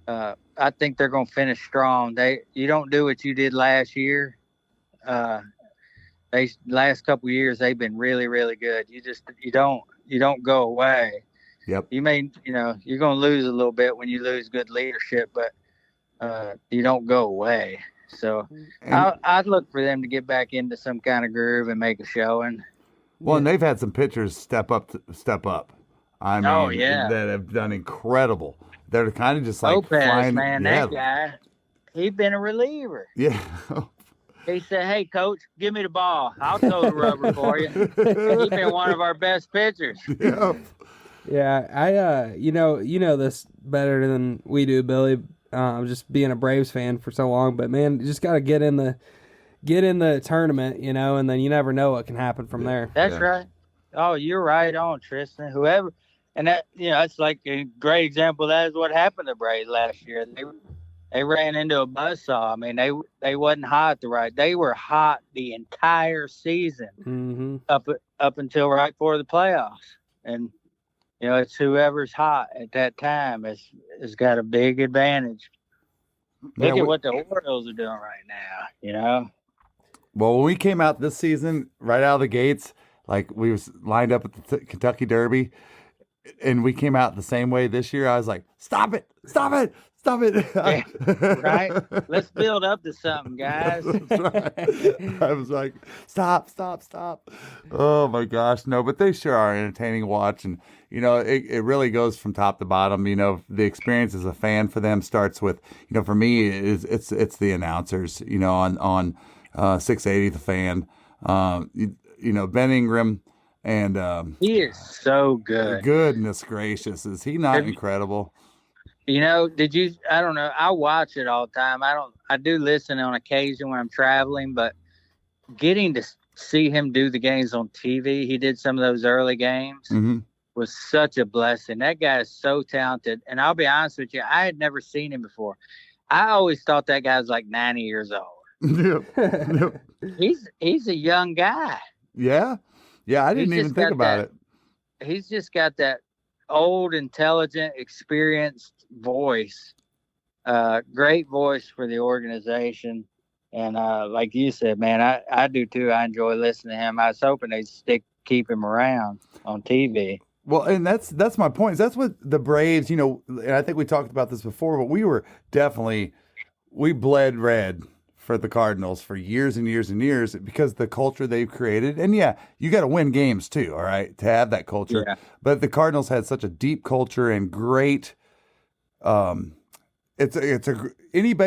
I think they're going to finish strong. You don't do what you did last year. Last couple years they've been really, really good. You don't go away. Yep. You may you're going to lose a little bit when you lose good leadership, but you don't go away. So I'd look for them to get back into some kind of groove and make a showing. Well, and they've had some pitchers step up. I mean, that have done incredible. They're kind of just like Lopez, flying. man, that guy, he's been a reliever. Yeah. He said, "Hey, coach, give me the ball. I'll throw the rubber for you." He's been one of our best pitchers. Yeah. Yeah, I you know this better than we do, Billy. Just being a Braves fan for so long, but man, you just got to get in the tournament, and then you never know what can happen from there. That's right. Oh, you're right on, Tristan. Whoever, and that it's like a great example. That is what happened to Braves last year. They ran into a buzzsaw. I mean, they wasn't hot They were hot the entire season up until right before the playoffs, and it's whoever's hot at that time has got a big advantage. Look at what the Orioles are doing right now. Well, when we came out this season, right out of the gates, like we was lined up at the Kentucky Derby, and we came out the same way this year. I was like, "Stop it! Stop it! Stop it!" Yeah, right? Let's build up to something, guys. That's right. I was like, "Stop! Stop! Stop!" Oh my gosh, no! But they sure are entertaining to watch, and it really goes from top to bottom. The experience as a fan for them starts with, for me, it's the announcers. On 680 The Fan. Ben Ingram, and he is so good. Goodness gracious, is he not incredible? Did you? I don't know. I watch it all the time. I do listen on occasion when I'm traveling, but getting to see him do the games on TV, he did some of those early games, was such a blessing. That guy is so talented, and I'll be honest with you, I had never seen him before. I always thought that guy was like 90 years old. Yep. He's a young guy. Yeah. I didn't even think about it. He's just got that old, intelligent, experienced voice. Great voice for the organization. And like you said, man, I do too. I enjoy listening to him. I was hoping they'd keep him around on TV. Well, and that's my point. That's what the Braves, and I think we talked about this before, but we bled red for the Cardinals for years and years and years because the culture they've created. And yeah, you got to win games too, all right, to have that culture. Yeah. But the Cardinals had such a deep culture and great. Anybody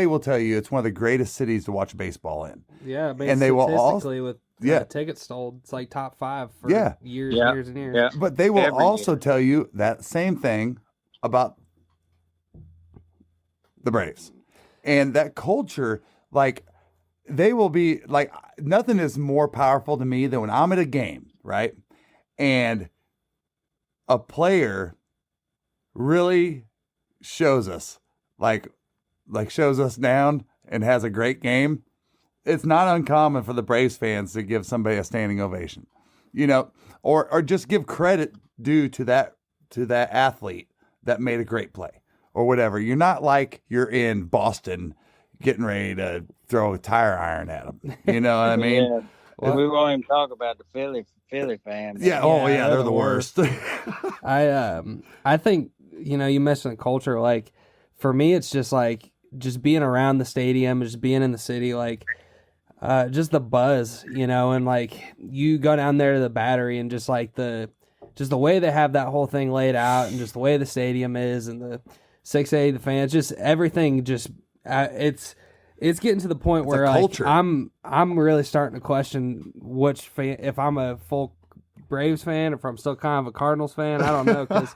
will tell you it's one of the greatest cities to watch baseball in. Yeah, and they will also with tickets sold. It's like top 5 for years and years. Yeah. But they will also tell you that same thing about the Braves and that culture. Like they will be like, nothing is more powerful to me than when I'm at a game, right? And a player really shows us shows us down and has a great game. It's not uncommon for the Braves fans to give somebody a standing ovation, or just give credit due to that athlete that made a great play or whatever. You're not like you're in Boston getting ready to throw a tire iron at them. You know what I mean? Yeah. Well, we won't even talk about the Philly fans. Yeah. Oh, yeah. They're the worst. I think, you mentioned culture. Like, for me, it's just like, just being around the stadium, just being in the city, like, just the buzz, and like, you go down there to the Battery and just like the way they have that whole thing laid out and just the way the stadium is and the 680, the fans, just everything, just, it's getting to the point where like I'm really starting to question which fan, if I'm a full Braves fan or if I'm still kind of a Cardinals fan. I don't know because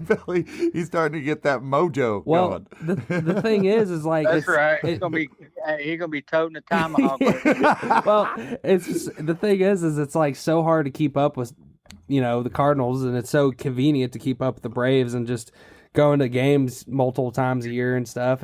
Billy. He's starting to get that mojo well, going. the thing is like That's right. He's gonna be toting a tomahawk. well, the thing is it's like so hard to keep up with, the Cardinals, and it's so convenient to keep up with the Braves and just going to games multiple times a year and stuff.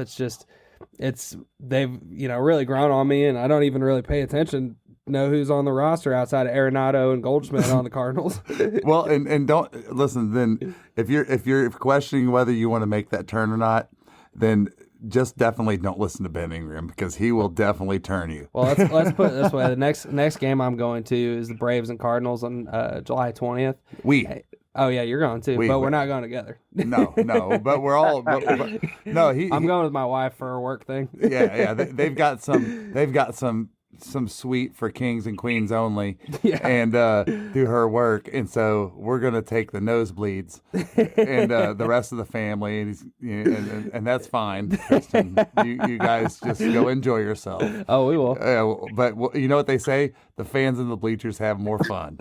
They've really grown on me, and I don't even really pay attention. Know who's on the roster outside of Arenado and Goldschmidt on the Cardinals. Well, and don't listen. Then if you're questioning whether you want to make that turn or not, then just definitely don't listen to Ben Ingram because he will definitely turn you. Well, let's put it this way: the next game I'm going to is the Braves and Cardinals on July 20th. Oh yeah, you're going too, but we're not going together. No, but we're all. But, I'm going with my wife for a work thing. Yeah. They've got some suite for kings and queens only, and do her work, and so we're gonna take the nosebleeds, and the rest of the family, and that's fine. Kristen, you guys just go enjoy yourself. Oh, we will. But you know what they say: the fans in the bleachers have more fun.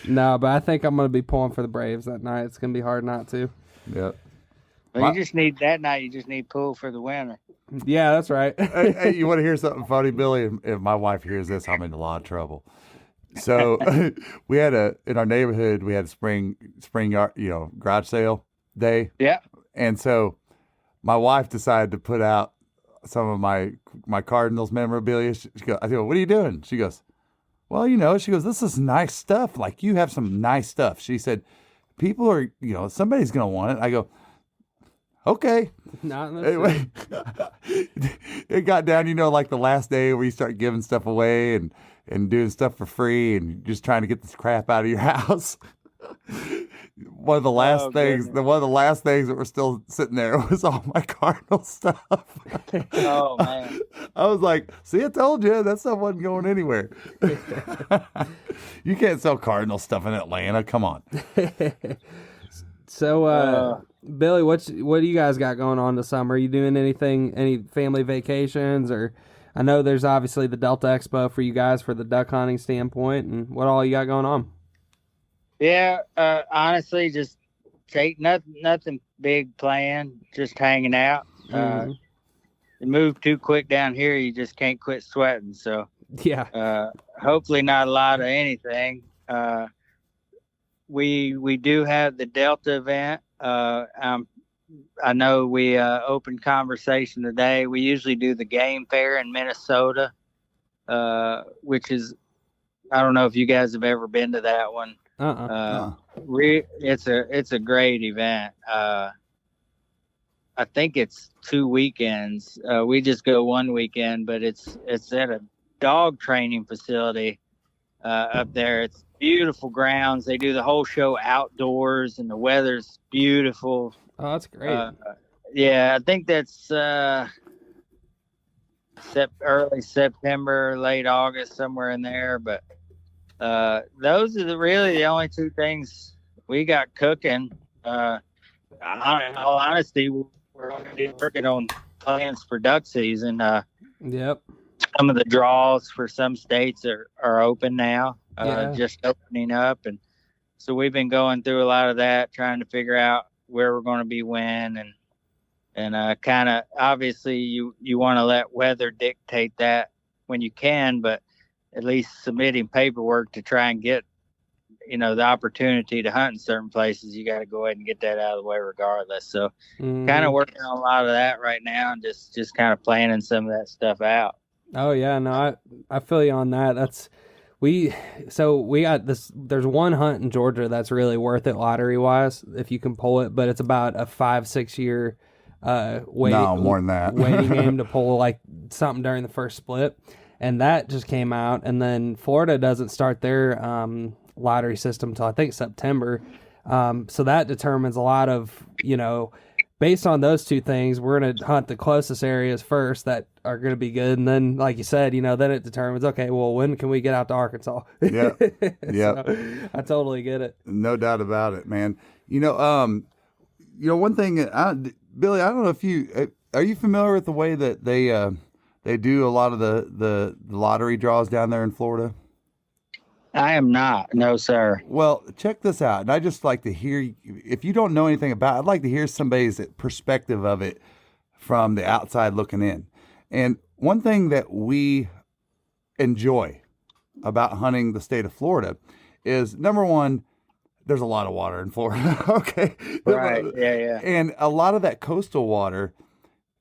No, but I think I'm gonna be pulling for the Braves that night. It's gonna be hard not to. Yep. Well, you just need that night. You just need pull for the winner. Yeah, that's right. Hey, you want to hear something funny, Billy? If my wife hears this, I'm in a lot of trouble. So we had in our neighborhood, we had a spring garage sale day. Yeah. And so my wife decided to put out some of my Cardinals memorabilia. I go, what are you doing? She goes, well, she goes, this is nice stuff. Like, you have some nice stuff. She said, people are, somebody's going to want it. I go, okay. Not in this anyway, it got down, like the last day where you start giving stuff away and doing stuff for free and just trying to get this crap out of your house. One of the last things that were still sitting there was all my Cardinal stuff. Oh man. I was like, see, I told you that stuff wasn't going anywhere. You can't sell Cardinal stuff in Atlanta. Come on. So, Billy, what do you guys got going on this summer? Are you doing any family vacations? Or I know there's obviously the Delta Expo for you guys for the duck hunting standpoint, and what all you got going on? Yeah, honestly, just take nothing big planned, just hanging out. You move too quick down here, you just can't quit sweating. So yeah, hopefully not a lot of anything. We do have the Delta event. I know we opened conversation today. We usually do the game fair in Minnesota, which is, I don't know if you guys have ever been to that one. It's a great event. I think it's 2 weekends. We just go one weekend, but it's at a dog training facility up there. It's beautiful grounds. They do the whole show outdoors, and the weather's beautiful. Oh, that's great. Yeah, I think that's early September, late August, somewhere in there. But those are really the only two things we got cooking. In all honesty, we're already working on plans for duck season. Yep. Some of the draws for some states are open now, just opening up. And so we've been going through a lot of that, trying to figure out where we're going to be when. And kind of, obviously, you want to let weather dictate that when you can, but at least submitting paperwork to try and get, the opportunity to hunt in certain places, you got to go ahead and get that out of the way regardless. So kind of working on a lot of that right now and just kind of planning some of that stuff out. Oh yeah, no, I feel you on that. We got this. There's one hunt in Georgia that's really worth it lottery wise if you can pull it, but it's about a 5-6 year more than that waiting game to pull like something during the first split, and that just came out. And then Florida doesn't start their lottery system until I think September, so that determines a lot of based on those two things, we're going to hunt the closest areas first that are going to be good. And then, like you said, then it determines, okay, well, when can we get out to Arkansas? Yeah. So, I totally get it. No doubt about it, man. One thing, Billy, I don't know if are you familiar with the way that they they do a lot of the lottery draws down there in Florida? I am not. No, sir. Well, check this out. And I just like to hear, if you don't know anything about it, I'd like to hear somebody's perspective of it from the outside looking in. And one thing that we enjoy about hunting the state of Florida is, number one, there's a lot of water in Florida. Okay. Right. Yeah. And a lot of that coastal water,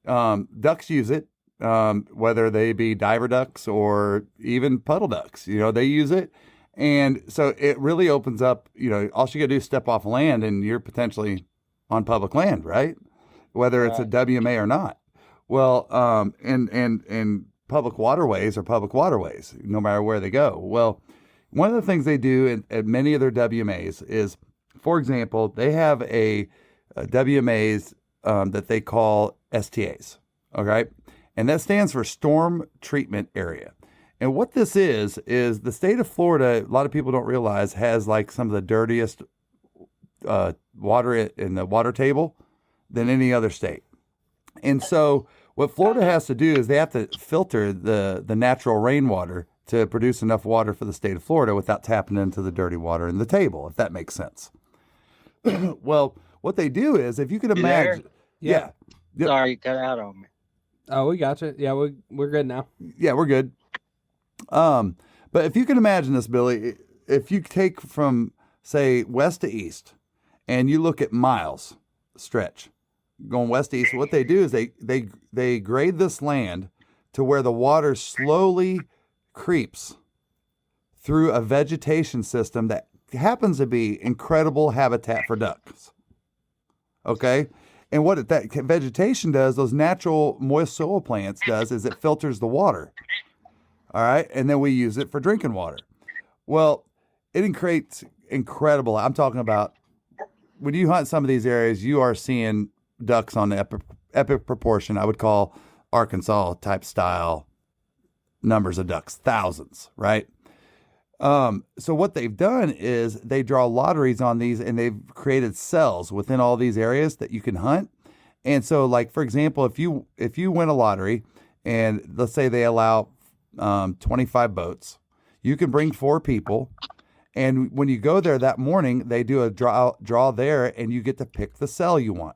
ducks use it, whether they be diver ducks or even puddle ducks, they use it. And so it really opens up, all you got to do is step off land and you're potentially on public land, right? Whether it's a WMA or not. Well, and public waterways are public waterways, no matter where they go. Well, one of the things they do at many of their WMAs is, for example, they have a WMAs that they call STAs, okay? And that stands for Storm Treatment Area. And what this is the state of Florida, a lot of people don't realize, has like some of the dirtiest water in the water table than any other state. And so what Florida has to do is they have to filter the natural rainwater to produce enough water for the state of Florida without tapping into the dirty water in the table, if that makes sense. Well, what they do is, if you can imagine... Yeah. Yep. Sorry, you cut out on me. Oh, we got you. Yeah, we're good now. Yeah, we're good. But if you can imagine this, Billy, if you take from, say, west to east, and you look at miles stretch going west to east, what they do is they grade this land to where the water slowly creeps through a vegetation system that happens to be incredible habitat for ducks. Okay? And what that vegetation does, those natural moist soil plants does, is it filters the water. All right? And then we use it for drinking water. Well, it creates incredible, I'm talking about, when you hunt some of these areas, you are seeing ducks on the epic proportion, I would call Arkansas type style numbers of ducks, thousands, right? So what they've done is they draw lotteries on these, and they've created cells within all these areas that you can hunt. And so, like, for example, if you win a lottery, and let's say they allow 25 boats, you can bring 4 people. And when you go there that morning, they do a draw there, and you get to pick the cell you want.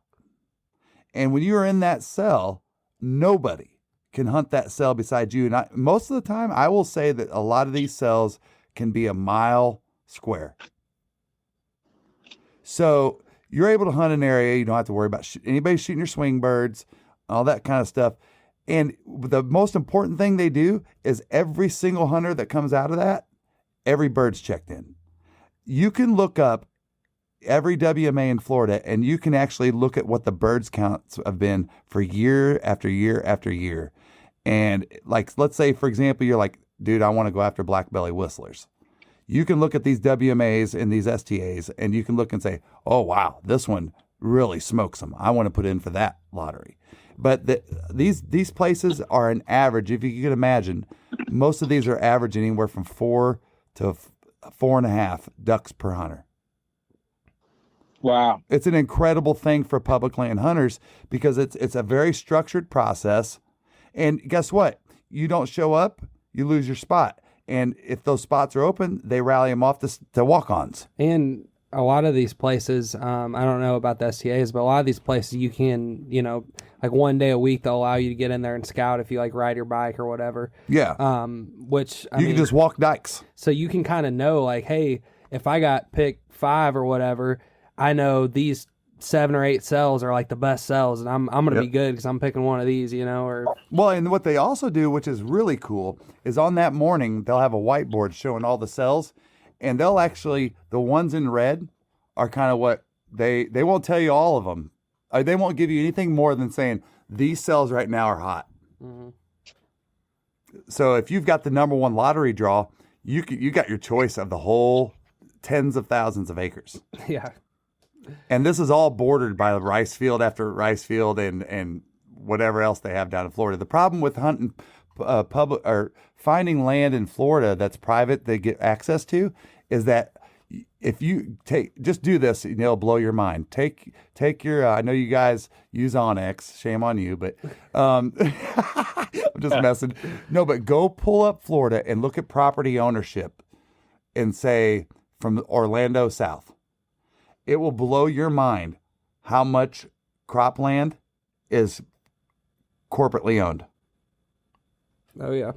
And when you're in that cell, nobody can hunt that cell besides you. And most of the time, I will say that a lot of these cells can be a mile square. So you're able to hunt an area. You don't have to worry about anybody shooting your swing birds, all that kind of stuff. And the most important thing they do is every single hunter that comes out of that, every bird's checked in. You can look up every WMA in Florida, and you can actually look at what the birds counts have been for year after year after year. And like, let's say, for example, you're like, dude, I want to go after black belly whistlers. You can look at these WMAs and these STAs, and you can look and say, oh, wow, this one really smokes them. I want to put in for that lottery. But these places are an average. If you can imagine, most of these are averaging anywhere from 4 to 4.5 ducks per hunter. Wow. It's an incredible thing for public land hunters because it's a very structured process. And guess what? You don't show up, you lose your spot. And if those spots are open, they rally them off to walk-ons. And a lot of these places, I don't know about the STAs, but a lot of these places you can, like one day a week, they'll allow you to get in there and scout if you like ride your bike or whatever. Yeah. Which I you mean, can just walk dikes. So you can kind of know, like, hey, if I got picked 5 or whatever, I know these 7 or 8 cells are like the best cells, and I'm going to be good because I'm picking one of these, or. Well, and what they also do, which is really cool, is on that morning, they'll have a whiteboard showing all the cells, and they'll actually, the ones in red are kind of what they won't tell you all of them. They won't give you anything more than saying, these cells right now are hot. Mm-hmm. So if you've got the number 1 lottery draw, you got your choice of the whole tens of thousands of acres. Yeah. And this is all bordered by rice field after rice field and whatever else they have down in Florida. The problem with hunting public or finding land in Florida that's private they get access to is that if you just do this, it'll blow your mind. Take your, I know you guys use Onyx, shame on you, but I'm just messing. No, but go pull up Florida and look at property ownership and say from Orlando south. It will blow your mind how much cropland is corporately owned. Oh, yeah.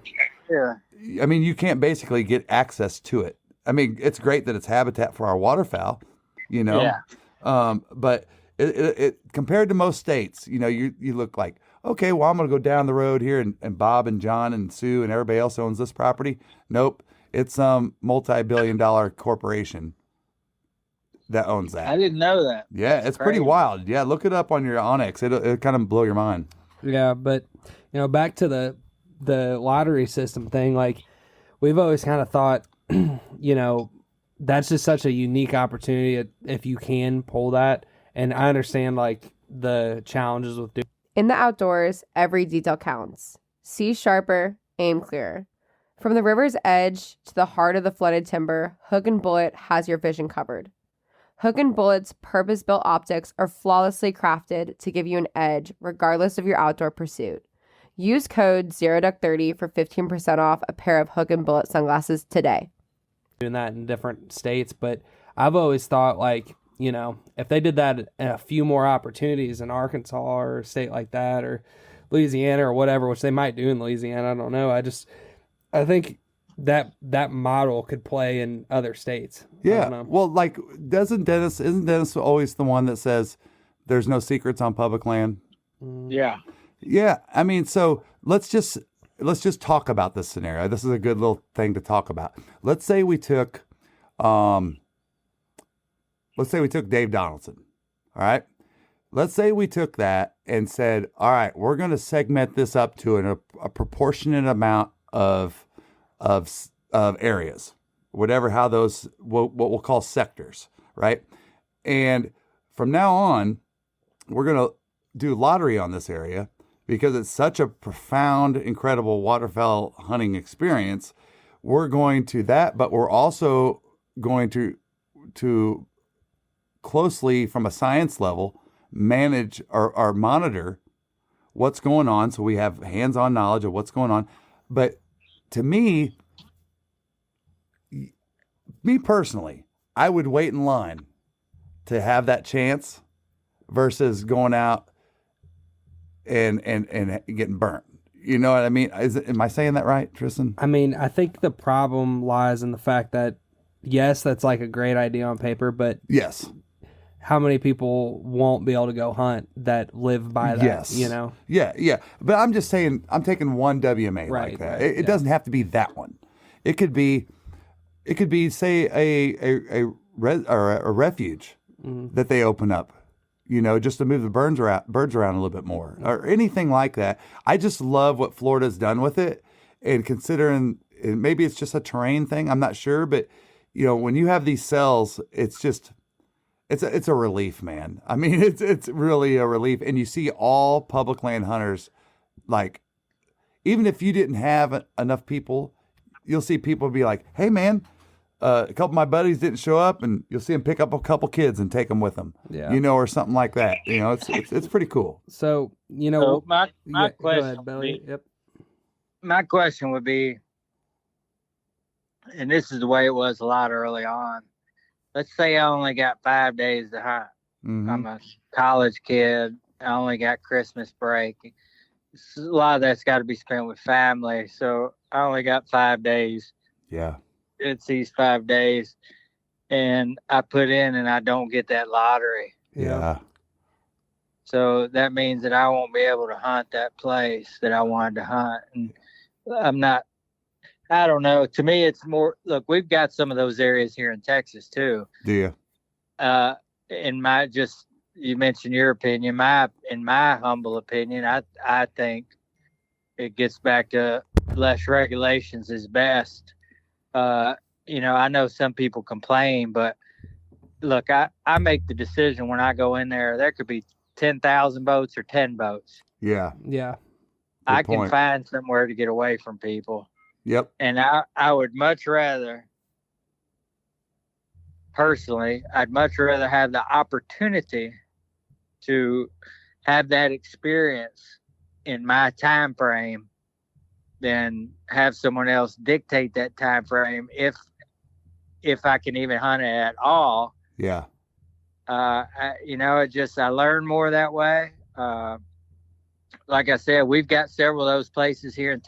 Yeah. I mean, you can't basically get access to it. I mean, it's great that it's habitat for our waterfowl, Yeah. But it compared to most states, you look like, okay, well, I'm going to go down the road here and Bob and John and Sue and everybody else owns this property. Nope. It's some multi-billion-dollar corporation that owns that. I didn't know that. Yeah, That's it's pretty crazy. wild. Yeah, look it up on your Onyx. It'll kind of blow your mind. Yeah, but back to the lottery system thing, like we've always kind of thought, that's just such a unique opportunity if you can pull that. And I understand like the challenges with doing. In the outdoors, every detail counts. See sharper, aim clearer. From the river's edge to the heart of the flooded timber, Hook and Bullet has your vision covered. Hook and Bullet's purpose-built optics are flawlessly crafted to give you an edge regardless of your outdoor pursuit. Use code ZeroDuck30 for 15% off a pair of Hook and Bullet sunglasses today. Doing that in different states, but I've always thought like, if they did that in a few more opportunities in Arkansas or a state like that or Louisiana or whatever, which they might do in Louisiana, I don't know. I think that model could play in other states. I don't Yeah. know. Well, like, isn't Dennis always the one that says there's no secrets on public land? Yeah. Yeah. I mean, so let's just talk about this scenario. This is a good little thing to talk about. Let's say we took Dave Donaldson. All right. Let's say we took that and said, all right, we're going to segment this up to a proportionate amount of areas, whatever, how those, what we'll call sectors, right? And from now on, we're going to do lottery on this area because it's such a profound, incredible waterfowl hunting experience. We're going to that, but we're also going to closely from a science level manage or monitor what's going on, so we have hands-on knowledge of what's going on. But to me personally, I would wait in line to have that chance versus going out and getting burnt. You know what I mean? Am I saying that right, Tristan? I mean, I think the problem lies in the fact that, yes, that's like a great idea on paper, but Yes. how many people won't be able to go hunt that live by that, Yes. Yeah. But I'm just saying, I'm taking one WMA Right, like that. right, It doesn't have to be that one. It could be, say, a refuge that they open up, just to move the birds around a little bit more or anything like that. I just love what Florida's done with it. And considering maybe it's just a terrain thing, I'm not sure. But, when you have these cells, it's just, it's a relief, man. I mean, it's really a relief. And you see all public land hunters, like, even if you didn't have enough people, you'll see people be like, hey, man, a couple of my buddies didn't show up, and you'll see them pick up a couple kids and take them with them, Yeah. or something like that. It's pretty cool. So, So my go question ahead, would Billy. be, Yep. my question would be, and this is the way it was a lot early on. Let's say I only got 5 days to hunt. Mhm. I'm a college kid. I only got Christmas break. A lot of that's got to be spent with family. So I only got 5 days. Yeah. It's these 5 days. And I put in and I don't get that lottery. Yeah. So that means that I won't be able to hunt that place that I wanted to hunt. And I don't know. To me, it's more, look, we've got some of those areas here in Texas too. Do you? You mentioned your opinion. In my humble opinion, I think it gets back to less regulations is best. I know some people complain, but look, I make the decision when I go in there. There could be 10,000 boats or 10 boats. Yeah. Yeah. I point. can find somewhere to get away from people. Yep. And I would much rather personally, I'd much rather have the opportunity to have that experience in my time frame than have someone else dictate that time frame if I can even hunt it at all. Yeah. I learn more that way. Like I said, we've got several of those places here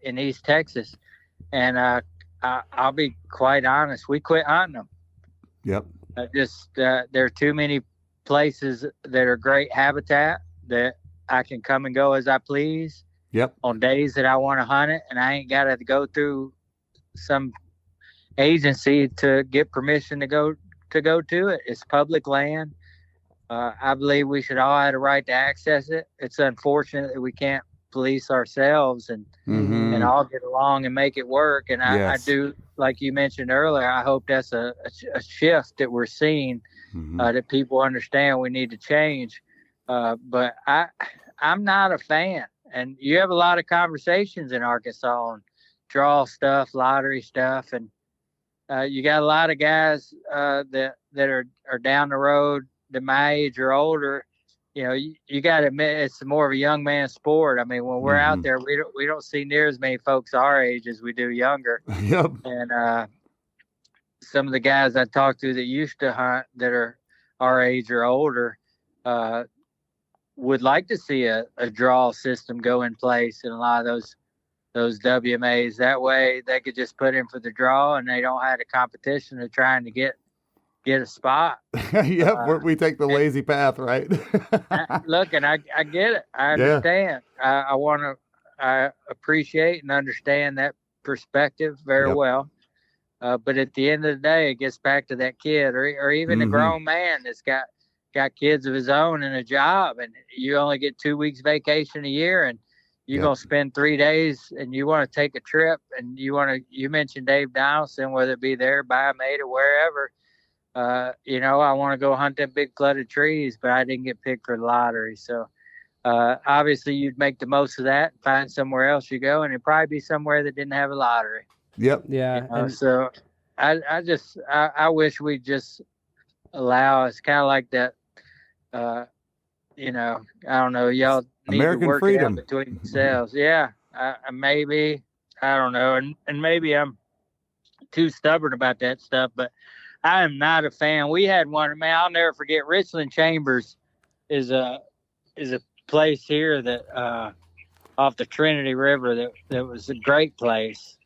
in East Texas, and I'll be quite honest, we quit hunting them. Yep. There are too many places that are great habitat that I can come and go as I please. Yep. On days that I want to hunt it, and I ain't got to go through some agency to get permission to go to it. It's public land. I believe we should all have a right to access it. It's unfortunate that we can't police ourselves and all get along and make it work. And I do, like you mentioned earlier, I hope that's a shift that we're seeing, that people understand we need to change. But I'm not a fan. And you have a lot of conversations in Arkansas on draw stuff, lottery stuff, and you got a lot of guys that are down the road that my age or older. You know, you got to admit it's more of a young man sport. I mean, when we're out there, we don't see near as many folks our age as we do younger. Yep. And some of the guys I talked to that used to hunt that are our age or older would like to see a draw system go in place in a lot of those WMAs. That way they could just put in for the draw and they don't have a competition of trying to get a spot. Yep, we take the lazy path, right? Look, and I get it. I understand. I appreciate and understand that perspective very well. But at the end of the day, it gets back to that kid or even a grown man that's got kids of his own and a job, and you only get 2 weeks vacation a year, and you're going to spend 3 days and you want to take a trip, and you mentioned Dave Donaldson, whether it be there by Maid or wherever. I want to go hunt them big flooded trees, but I didn't get picked for the lottery. So obviously you'd make the most of that, find somewhere else you go, and it'd probably be somewhere that didn't have a lottery. Yep. Yeah. So I wish we'd just allow, it's kind of like that, I don't know, y'all need American to work freedom it out between yourselves. Yeah. Maybe, I don't know. And maybe I'm too stubborn about that stuff, but I am not a fan. We had one, man, I'll never forget. Richland Chambers is a place here that off the Trinity River that was a great place.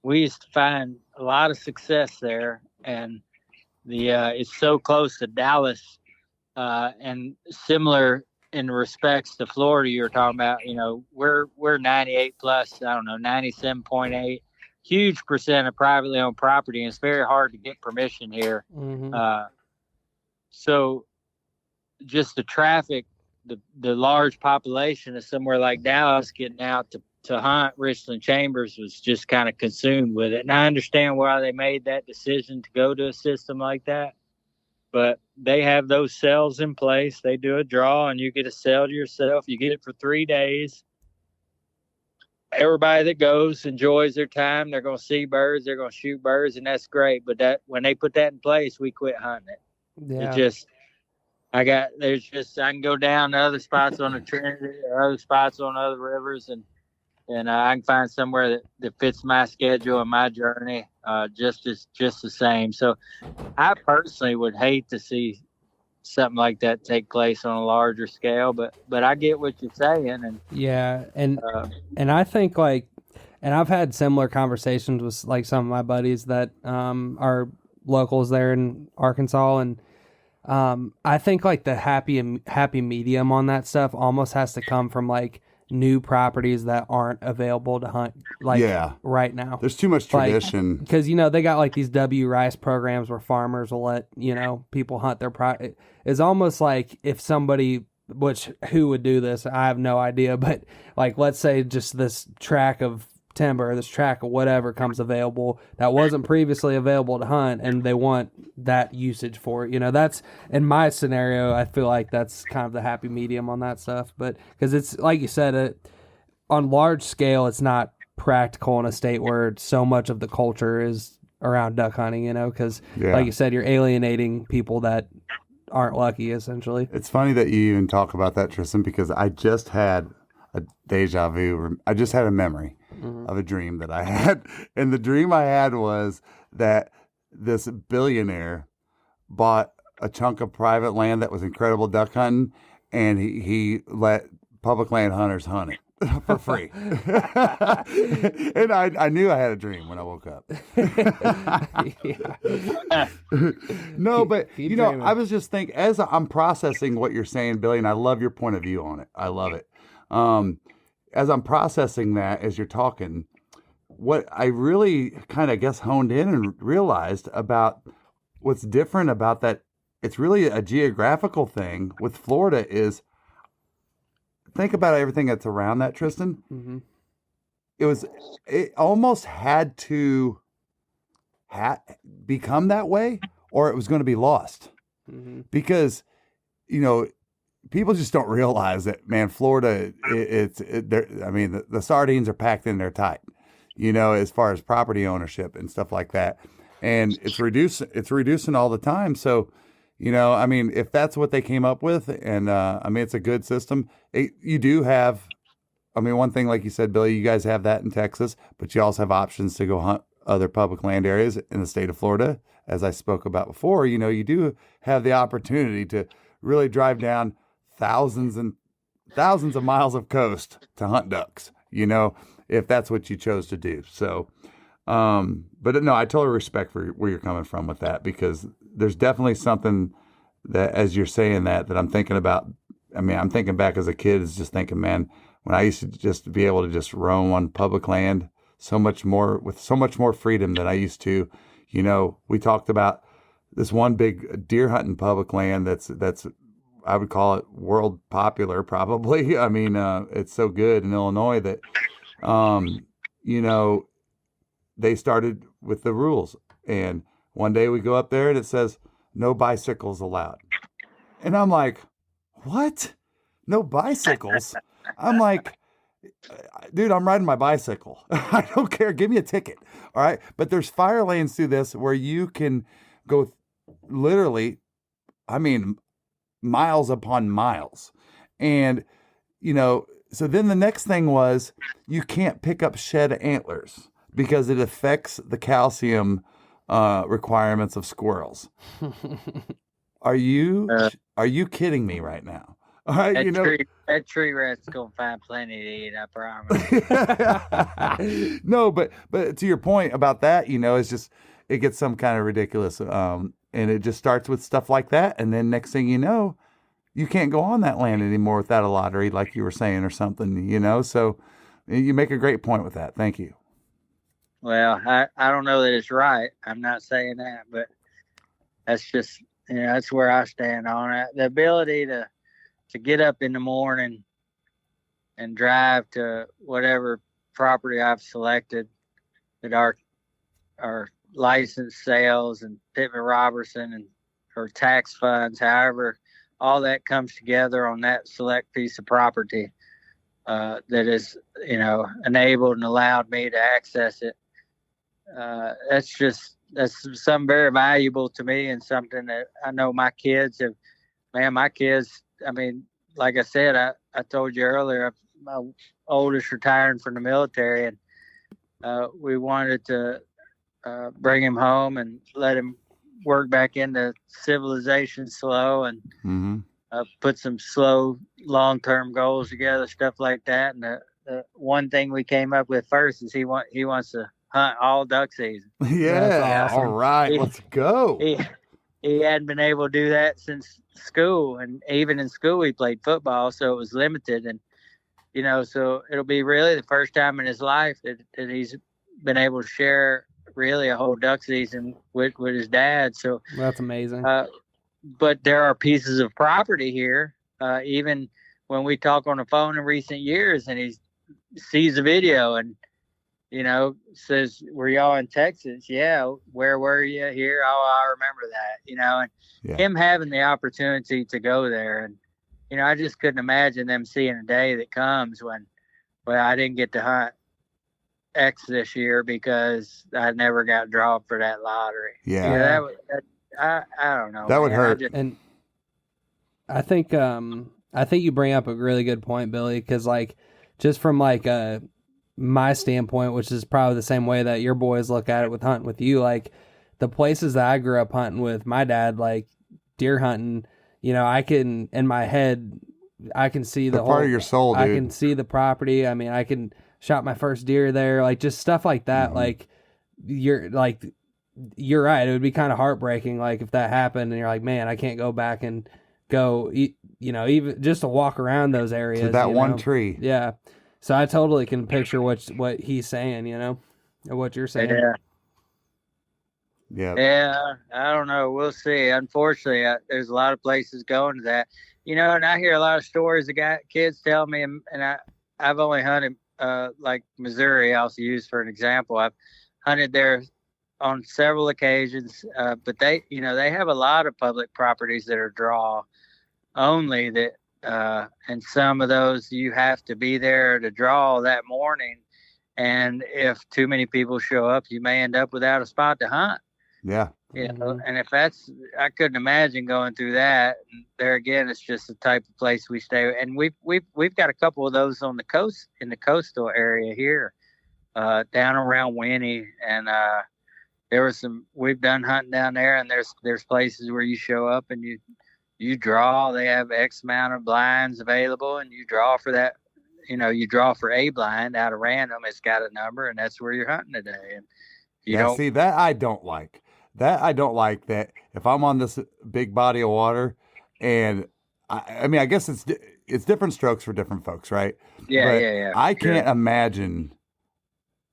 We used to find a lot of success there, and it's so close to Dallas, and similar in respects to Florida you were talking about. We're 98 plus, I don't know, 97.8. Huge percent of privately owned property, and it's very hard to get permission here. So just the traffic, the large population of somewhere like Dallas getting out to hunt Richland Chambers was just kind of consumed with it. And I understand why they made that decision to go to a system like that, but they have those cells in place. They do a draw and you get a cell to yourself. You get it for 3 days. Everybody that goes enjoys their time. They're going to see birds. They're going to shoot birds, and that's great. But when they put that in place, we quit hunting it. Yeah. I can go down to other spots on the Trinity or other spots on other rivers, and I can find somewhere that fits my schedule and my journey just the same. So I personally would hate to see something like that take place on a larger scale, but I get what you're saying. And yeah, and I think and I've had similar conversations with like some of my buddies that are locals there in Arkansas, and I think like the happy medium on that stuff almost has to come from like new properties that aren't available to hunt right now. There's too much tradition. Because, they got like these Rice programs where farmers will let, people hunt their it's almost like if somebody, who would do this? I have no idea. But like, let's say just this tract of timber, this tract of whatever comes available that wasn't previously available to hunt, and they want that usage for it. That's in my scenario. I feel like that's kind of the happy medium on that stuff. But because it's like you said, on large scale, it's not practical in a state where so much of the culture is around duck hunting, you know, because Yeah. like you said, you're alienating people that aren't lucky, essentially. It's funny that you even talk about that, Tristan, because I just had a deja vu. I just had a memory of a dream that I had. And the dream I had was that this billionaire bought a chunk of private land that was incredible duck hunting, and he let public land hunters hunt it for free. And I knew I had a dream when I woke up. No, but keep you know, dreaming. I was just thinking, as I'm processing what you're saying, Billy, and I love your point of view on it. I love it. As I'm processing that, as you're talking, what I really kind of, I guess, honed in and realized about what's different about that, it's really a geographical thing with Florida is, think about everything that's around that, Tristan. Mm-hmm. It almost had to become that way, or it was going to be lost. Mm-hmm. Because, you know, people just don't realize that, man, Florida, I mean, the sardines are packed in there tight, you know, as far as property ownership and stuff like that. And it's reducing all the time. So, you know, I mean, if that's what they came up with, and I mean, it's a good system. You do have, I mean, one thing, like you said, Billy, you guys have that in Texas, but you also have options to go hunt other public land areas in the state of Florida. As I spoke about before, you know, you do have the opportunity to really drive down thousands and thousands of miles of coast to hunt ducks, you know, if that's what you chose to do. So, but no, I totally respect for where you're coming from with that, because there's definitely something that, as you're saying that I'm thinking about. I mean, I'm thinking back as a kid, is just thinking, man, when I used to just be able to just roam on public land with so much more freedom than I used to. You know, we talked about this one big deer hunting public land that's I would call it world popular, probably. I mean, it's so good in Illinois that, you know, they started with the rules. And one day we go up there and it says, no bicycles allowed. And I'm like, what? No bicycles? I'm like, dude, I'm riding my bicycle. I don't care. Give me a ticket. All right. But there's fire lanes through this where you can go literally, I mean, miles upon miles. And, you know, so then the next thing was, you can't pick up shed antlers because it affects the calcium requirements of squirrels. Are you kidding me right now? All right, that tree rat's gonna find plenty to eat, I promise. No, but to your point about that, you know, it's just, it gets some kind of ridiculous, and it just starts with stuff like that, and then next thing you know, you can't go on that land anymore without a lottery, like you were saying, or something, you know. So you make a great point with that. Thank you. Well, I don't know that it's right. I'm not saying that, but that's just, you know, that's where I stand on it. The ability to get up in the morning and drive to whatever property I've selected that our license sales and Pittman Robertson and or tax funds, however, all that comes together on that select piece of property that is, you know, enabled and allowed me to access it. That's something very valuable to me, and something that I know my kids have. Man, my kids, I mean, like I said, I told you earlier, my oldest retiring from the military, and we wanted to bring him home and let him work back into civilization slow, and put some slow long-term goals together, stuff like that. And the one thing we came up with first is he wants to hunt all duck season. Yeah, awesome. All right, let's go. He hadn't been able to do that since school, and even in school he played football, so it was limited. And you know, so it'll be really the first time in his life that he's been able to share really a whole duck season with his dad. So That's amazing. But there are pieces of property here, even when we talk on the phone in recent years, and he sees a video and, you know, says, were y'all in Texas? Yeah. Where were you? Here? Oh, I remember that, you know, and him having the opportunity to go there. And, you know, I just couldn't imagine them seeing a day that comes when, well, I didn't get to hunt X this year because I never got drawn for that lottery. Yeah. I don't know. That would man. hurt. And I think you bring up a really good point, Billy, because like just from like my standpoint, which is probably the same way that your boys look at it with hunting with you, like the places that I grew up hunting with my dad, like deer hunting, you know, I can in my head I can see the whole part of your soul, dude. I can see the property. I mean, I can shot my first deer there, like just stuff like that. Like you're right. It would be kind of heartbreaking, like if that happened and you're like, man, I can't go back and go, you know, even just to walk around those areas. To that one know? tree. Yeah. So I totally can picture what he's saying, you know, or what you're saying. Yeah, I don't know. We'll see. Unfortunately, there's a lot of places going to that. You know, and I hear a lot of stories that kids tell me, and I've only hunted like Missouri. I'll use for an example. I've hunted there on several occasions, but they have a lot of public properties that are draw only. And some of those you have to be there to draw that morning, and if too many people show up, you may end up without a spot to hunt. Yeah. You know, and if I couldn't imagine going through that. And there again, it's just the type of place we stay. And we've got a couple of those on the coast, in the coastal area here, down around Winnie. And we've done hunting down there, and there's places where you show up and you draw. They have X amount of blinds available, and you draw for that. You know, you draw for a blind out of random. It's got a number, and that's where you're hunting today. And see, that I don't like. I don't like that if I'm on this big body of water, and I mean, I guess it's different strokes for different folks, right? Yeah. I can't imagine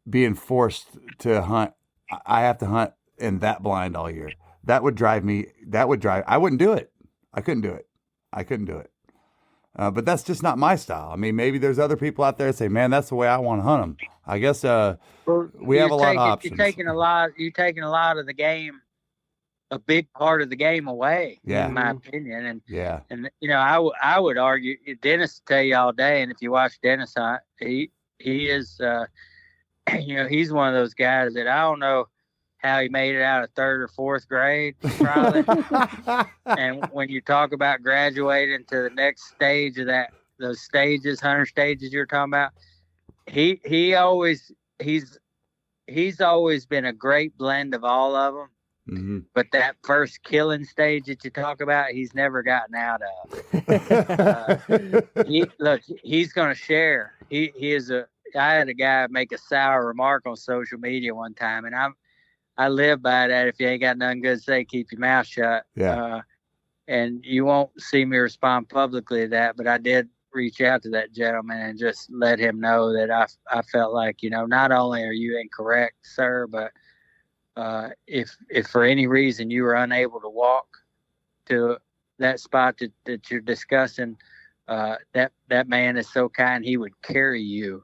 being forced to hunt. I have to hunt in that blind all year. That would drive me. I wouldn't do it. I couldn't do it. But that's just not my style. I mean, maybe there's other people out there that say, man, that's the way I want to hunt them. I guess we have a lot of options. You're taking a lot of the game, a big part of the game away, in my opinion. And you know, I would argue, Dennis will tell you all day, and if you watch Dennis hunt, he is, you know, he's one of those guys that I don't know how he made it out of third or fourth grade, probably. And when you talk about graduating to the next stage of those stages, hunter stages you're talking about, he's always been a great blend of all of them. Mm-hmm. But that first killing stage that you talk about, he's never gotten out of. He's going to share. I had a guy make a sour remark on social media one time, and I live by that. If you ain't got nothing good to say, keep your mouth shut. Yeah. And you won't see me respond publicly to that, but I did reach out to that gentleman and just let him know that I felt like, you know, not only are you incorrect, sir, but if for any reason you were unable to walk to that spot that you're discussing, that man is so kind, he would carry you.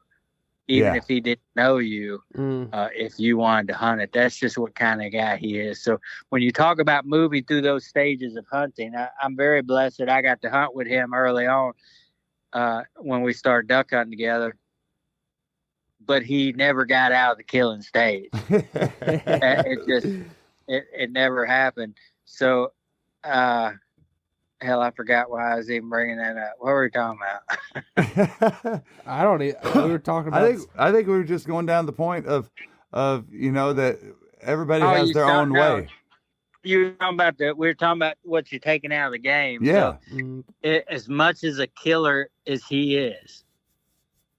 Even if he didn't know you, if you wanted to hunt it. That's just what kind of guy he is. So when you talk about moving through those stages of hunting, I'm very blessed that I got to hunt with him early on when we started duck hunting together. But he never got out of the killing stage. It never happened. So, hell, I forgot why I was even bringing that up. What were we talking about? I don't even. We were talking about. I think we were just going down the point of you know, that everybody has their own way. We were talking about what you're taking out of the game. Yeah. So as much as a killer as he is,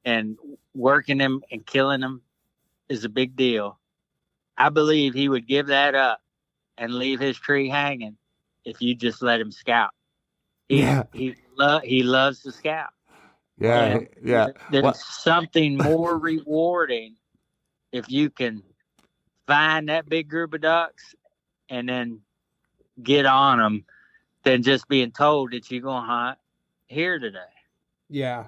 and working him and killing him is a big deal, I believe he would give that up and leave his tree hanging if you just let him scout. He loves to scout. There's something more rewarding if you can find that big group of ducks and then get on them than just being told that you're going to hunt here today. Yeah.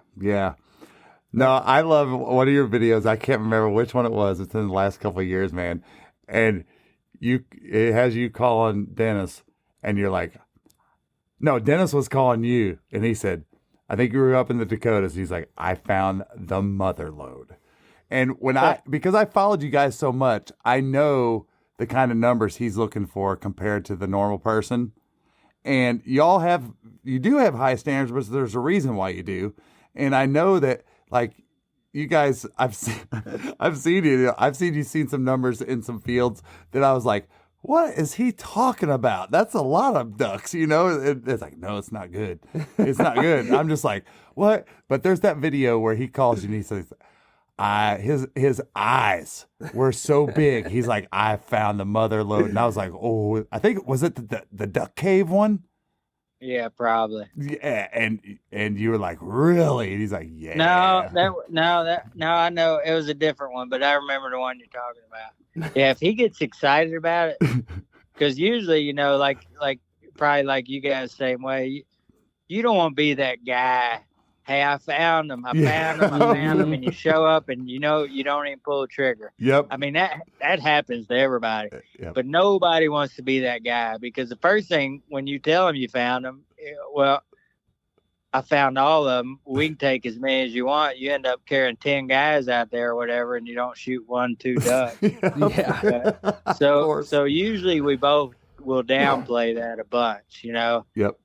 No, I love one of your videos. I can't remember which one it was. It's in the last couple of years, man. And it has you calling Dennis, and you're like, no, Dennis was calling you, and he said, I think you were up in the Dakotas. He's like, I found the mother lode. And because I followed you guys so much, I know the kind of numbers he's looking for compared to the normal person. And you do have high standards, but there's a reason why you do. And I know that, like, you guys, I've seen you seen some numbers in some fields that I was like, what is he talking about? That's a lot of ducks, It's like, no, it's not good. It's not good. I'm just like, what? But there's that video where he calls you and he says, his eyes were so big. He's like, I found the mother lode. And I was like, oh, I think, was it the duck cave one? Yeah, probably. Yeah, and you were like, really? And he's like, yeah. No, I know it was a different one, but I remember the one you're talking about. Yeah, if he gets excited about it, because usually, like probably like you guys same way, you don't want to be that guy. Hey, I found him, and you show up and you don't even pull the trigger. Yep. I mean, that happens to everybody. Yep. But nobody wants to be that guy, because the first thing when you tell them you found them, well, I found all of them. We can take as many as you want. You end up carrying 10 guys out there or whatever, and you don't shoot 1-2 ducks. Yeah. So usually we both will downplay that a bunch, Yep.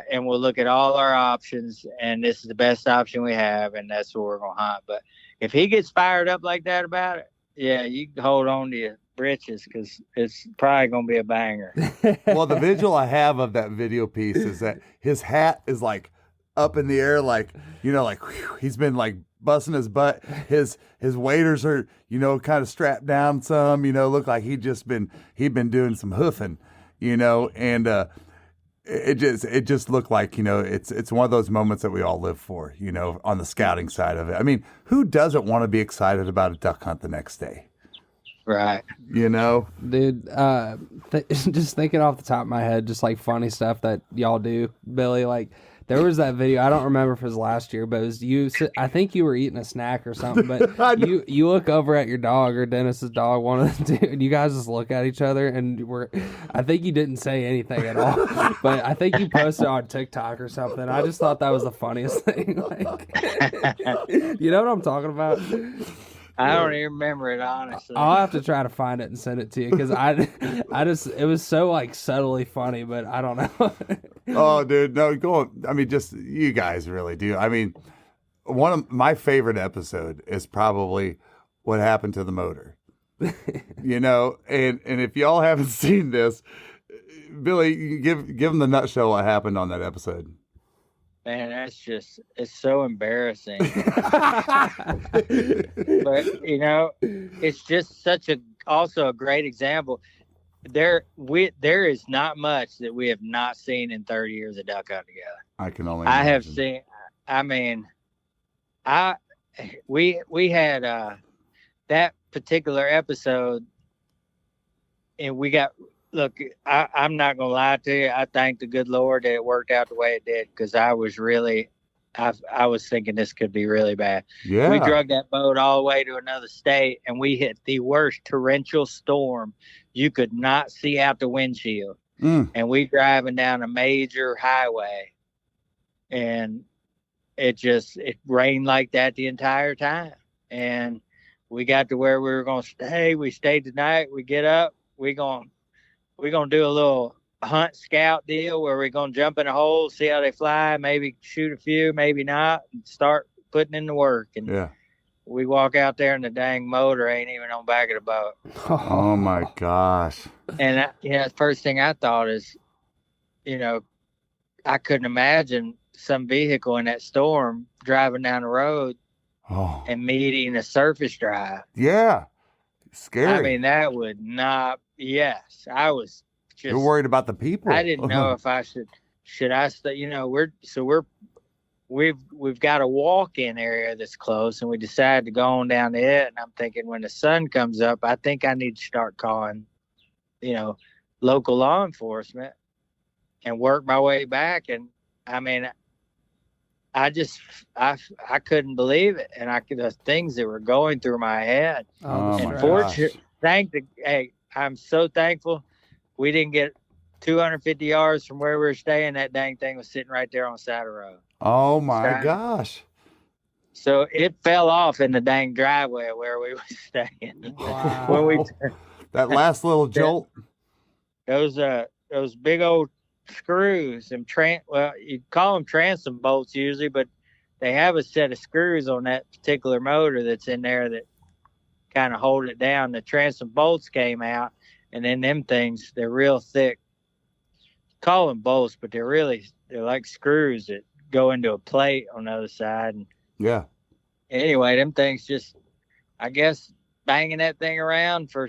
And we'll look at all our options, and this is the best option we have, and that's what we're going to hunt. But if he gets fired up like that about it, yeah, you can hold on to your britches, because it's probably going to be a banger. Well, the visual I have of that video piece is that his hat is like up in the air, like, whew, he's been like busting his butt. His waders are, kind of strapped down some, look like he'd been doing some hoofing, and it just looked like, it's one of those moments that we all live for, on the scouting side of it. I mean, who doesn't want to be excited about a duck hunt the next day? Right. Dude, just thinking off the top of my head, just like funny stuff that y'all do, Billy, like, there was that video, I don't remember if it was last year, but it was you, I think you were eating a snack or something, but you look over at your dog, or Dennis's dog, one of the two, and you guys just look at each other, and I think you didn't say anything at all, but I think you posted on TikTok or something. I just thought that was the funniest thing. Like, you know what I'm talking about? I don't even remember it, honestly. I'll have to try to find it and send it to you, because it was so like subtly funny, but I don't know. Oh, dude, no, go on. I mean, just you guys really do. I mean, one of my favorite episode is probably what happened to the motor. And if y'all haven't seen this, Billy, give them the nutshell what happened on that episode. Man, it's so embarrassing. But, it's just also a great example. There is not much that we have not seen in 30 years of duck hunting together. I can only imagine. I have seen, I mean, we had that particular episode, and we got, look, I'm not going to lie to you. I thank the good Lord that it worked out the way it did, because I was thinking this could be really bad. Yeah. We drug that boat all the way to another state, and we hit the worst torrential storm. You could not see out the windshield. And we driving down a major highway, and it rained like that the entire time. And we got to where we were going to stay. We stayed the night. We get up. We're going to do a little hunt scout deal where we're going to jump in a hole, see how they fly, maybe shoot a few, maybe not, and start putting in the work. And yeah, we walk out there and the dang motor ain't even on the back of the boat. Oh my gosh. And the first thing I thought is, I couldn't imagine some vehicle in that storm driving down the road and meeting a surface drive. Yeah. Scary. I mean, that would not. Yes, I was just. You're worried about the people. I didn't know if I should I stay. We've got a walk-in area that's close, and we decided to go on down to it. And I'm thinking, when the sun comes up, I think I need to start calling, local law enforcement, and work my way back. And I mean, I couldn't believe it, and the things that were going through my head. I'm so thankful we didn't get 250 yards from where we were staying. That dang thing was sitting right there on the side of the road. Oh my gosh. So it fell off in the dang driveway where we were staying. Wow. When we That last little jolt. those big old screws and you call them transom bolts usually, but they have a set of screws on that particular motor that's in there that kind of hold it down. The transom bolts came out, and then them things, they're real thick. Call them bolts, but they're like screws that go into a plate on the other side. And Yeah. anyway, them things just, I guess, banging that thing around for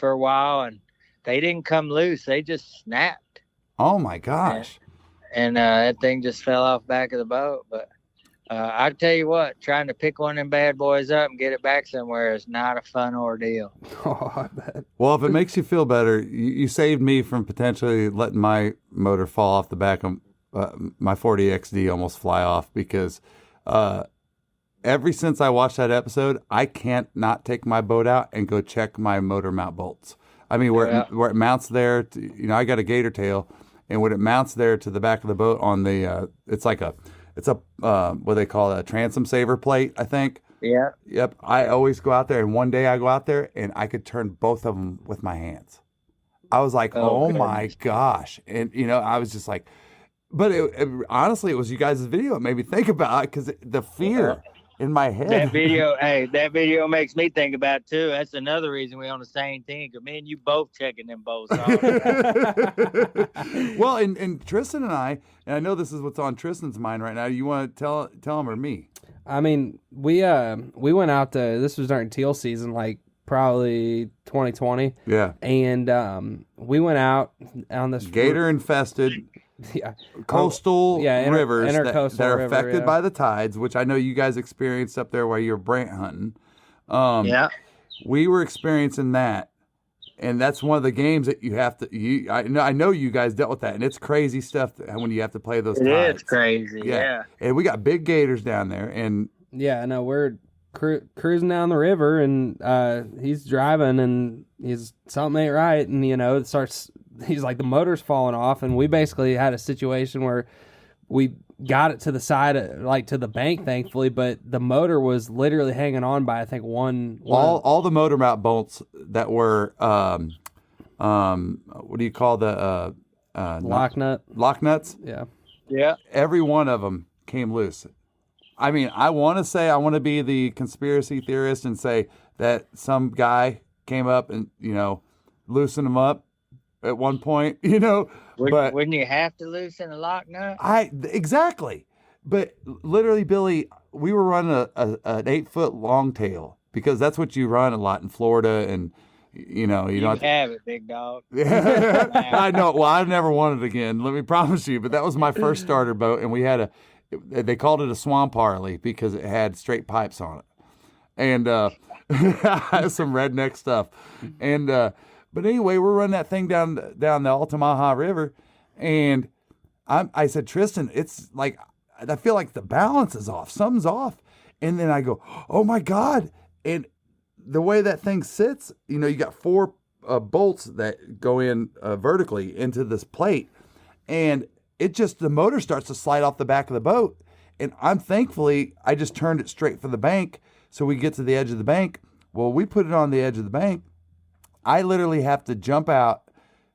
a while, and they didn't come loose. They just snapped. Oh my gosh. And that thing just fell off back of the boat. But I tell you what, trying to pick one of them bad boys up and get it back somewhere is not a fun ordeal. Oh, I bet. Well, if it makes you feel better, you saved me from potentially letting my motor fall off the back of my 40XD almost fly off, because ever since I watched that episode, I can't not take my boat out and go check my motor mount bolts. I mean, where it mounts there, I got a Gator tail, and when it mounts there to the back of the boat on the, it's a what they call a transom saver plate, I think. Yeah. Yep. I always go out there, and one day I go out there and I could turn both of them with my hands. I was like, oh my gosh. And, I was just like, but honestly, it was you guys' video. It made me think about it, because the fear in my head. That video makes me think about it too. That's another reason we're on the same team, because me and you both checking them bolts all the time. Well, and Tristan and I know this is what's on Tristan's mind right now. You want to tell him or me? I mean, we went out to, this was during teal season, like probably 2020. Yeah. And we went out on this Gator infested coastal rivers that are affected by the tides, which I know you guys experienced up there while you were brant hunting. Yeah. We were experiencing that. And that's one of the games that you have to. I know you guys dealt with that, and it's crazy stuff when you have to play those tides. It is crazy, yeah. And we got big gators down there, and yeah, no, we're cruising down the river, and he's driving, and something ain't right, and it starts. He's like, the motor's falling off, and we basically had a situation where we got it to the side, to the bank, thankfully, but the motor was literally hanging on by, I think, one. All the motor mount bolts that were, what do you call the lock nut? Lock nuts? Yeah. Yeah. Every one of them came loose. I mean, I want to be the conspiracy theorist and say that some guy came up and, loosened them up at one point, but wouldn't you have to loosen a lock nut? Exactly. But literally, Billy, we were running an 8-foot long tail, because that's what you run a lot in Florida, and you don't have it, big dog. I know. Well, I never wanted it again. Let me promise you. But that was my first starter boat, and we had they called it a Swamp Harley because it had straight pipes on it, and some redneck stuff, and. But anyway, we're running that thing down the Altamaha River, and I said, Tristan, it's like, I feel like the balance is off. Something's off. And then I go, oh my God. And the way that thing sits, you got 4 bolts that go in vertically into this plate, and the motor starts to slide off the back of the boat. And I just turned it straight for the bank, so we get to the edge of the bank. Well, we put it on the edge of the bank. I literally have to jump out,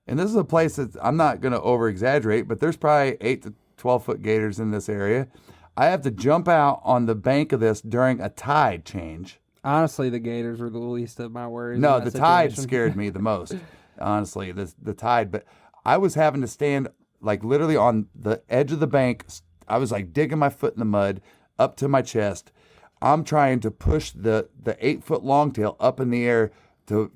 and this is a place that I'm not going to over-exaggerate, but there's probably 8 to 12-foot gators in this area. I have to jump out on the bank of this during a tide change. Honestly, the gators were the least of my worries. No, the tide scared me the most, honestly, the tide. But I was having to stand, like, literally on the edge of the bank. I was, like, digging my foot in the mud up to my chest. I'm trying to push the 8-foot longtail up in the air to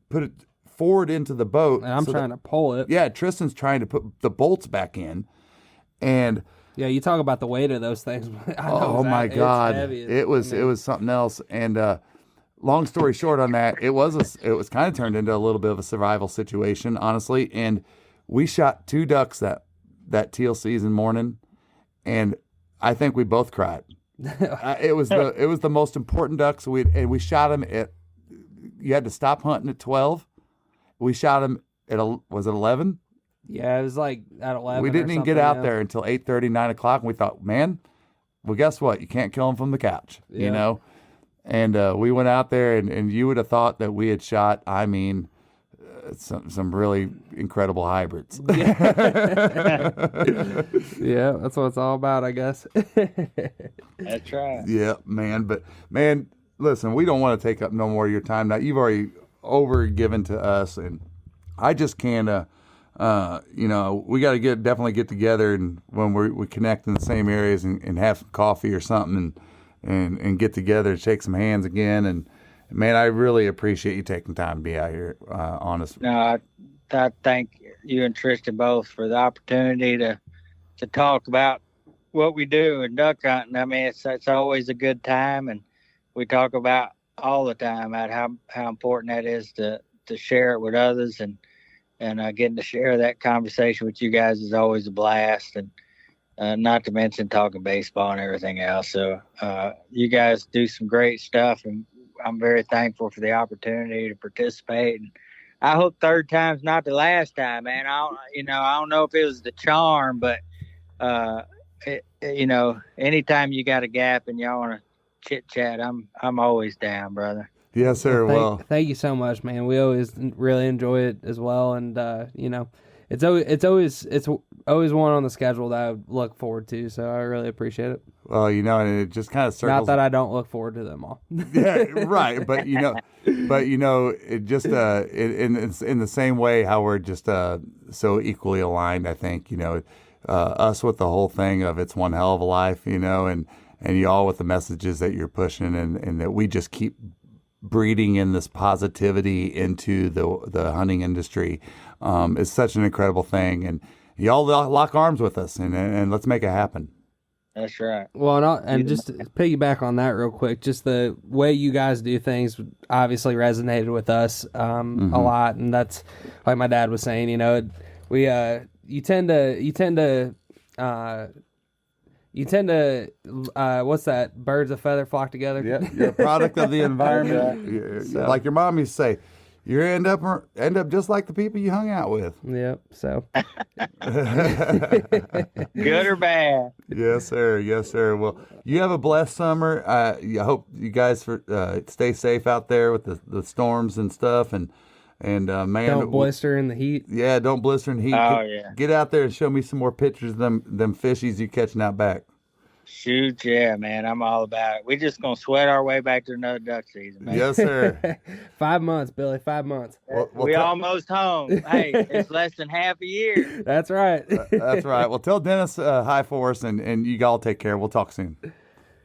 put it forward into the boat. And I'm trying to pull it. Yeah, Tristan's trying to put the bolts back in. And yeah, you talk about the weight of those things. Oh my God. It was something else. And long story short on that, it was kind of turned into a little bit of a survival situation, honestly. And we shot 2 ducks that teal season morning, and I think we both cried. It was the most important ducks we shot them at. You had to stop hunting at 12. We shot them at was it 11? Yeah, it was like at 11. We didn't even get out there until 8:30, 9 o'clock, and we thought, man, Well, guess what? You can't kill them from the couch, you Yeah. know? And we went out there, and you would have thought that we had shot, some really incredible hybrids. Yeah, that's what it's all about, I guess. That's right. Yeah, man. But, man, listen, we don't want to take up no more of your time. Now, you've already over-given to us, and I just can't, we got to definitely get together and when we connect in the same areas and have some coffee or something and get together and shake some hands again. And, man, I really appreciate you taking time to be out here on us. No, I thank you and Tristan both for the opportunity to talk about what we do in duck hunting. I mean, it's always a good time, and we talk about all the time about how important that is to share it with others, and getting to share that conversation with you guys is always a blast, and not to mention talking baseball and everything else. So you guys do some great stuff, and I'm very thankful for the opportunity to participate. And I hope third time's not the last time, man. I don't know if it was the charm, but anytime you got a gap and y'all want to chit chat, I'm always down, brother. Yes, sir. Thank you so much, man. We always really enjoy it as well, and it's always one on the schedule that I look forward to. So I really appreciate it. Well, and it just kind of circles. Not that I don't look forward to them all. Yeah, right. But it just it's in the same way how we're just so equally aligned. I think us with the whole thing of it's one hell of a life, and you all with the messages that you're pushing, and that we just keep breeding in this positivity into the hunting industry is such an incredible thing. And y'all lock arms with us and let's make it happen. That's right. Well, and just to piggyback on that real quick, just the way you guys do things obviously resonated with us a lot, and that's like my dad was saying. You tend to what's that? Birds of feather flock together. Yeah, you're a product of the environment. So. Like your mom used to say, you end up just like the people you hung out with. Yep. So. Good or bad? Yes, sir. Yes, sir. Well, you have a blessed summer. I hope you guys stay safe out there with the storms and stuff. And man, don't blister in the heat. Yeah, don't blister in the heat. Oh, Get out there and show me some more pictures of them fishies you catching out back. Shoot, yeah, man, I'm all about it. We're just gonna sweat our way back to another duck season, man. Yes, sir. 5 months, Billy. 5 months. We almost home. Hey, it's less than half a year. That's right. That's right. Well, tell Dennis hi for us, and you all take care. We'll talk soon.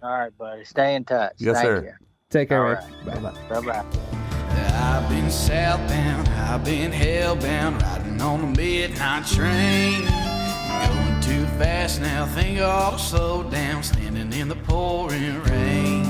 All right, buddy. Stay in touch. Yes, Thank sir. you. Take care, All man. right. Bye-bye. Bye-bye. I've been southbound, I've been hellbound, riding on a midnight train. Going too fast now, think I ought to slow down, standing in the pouring rain.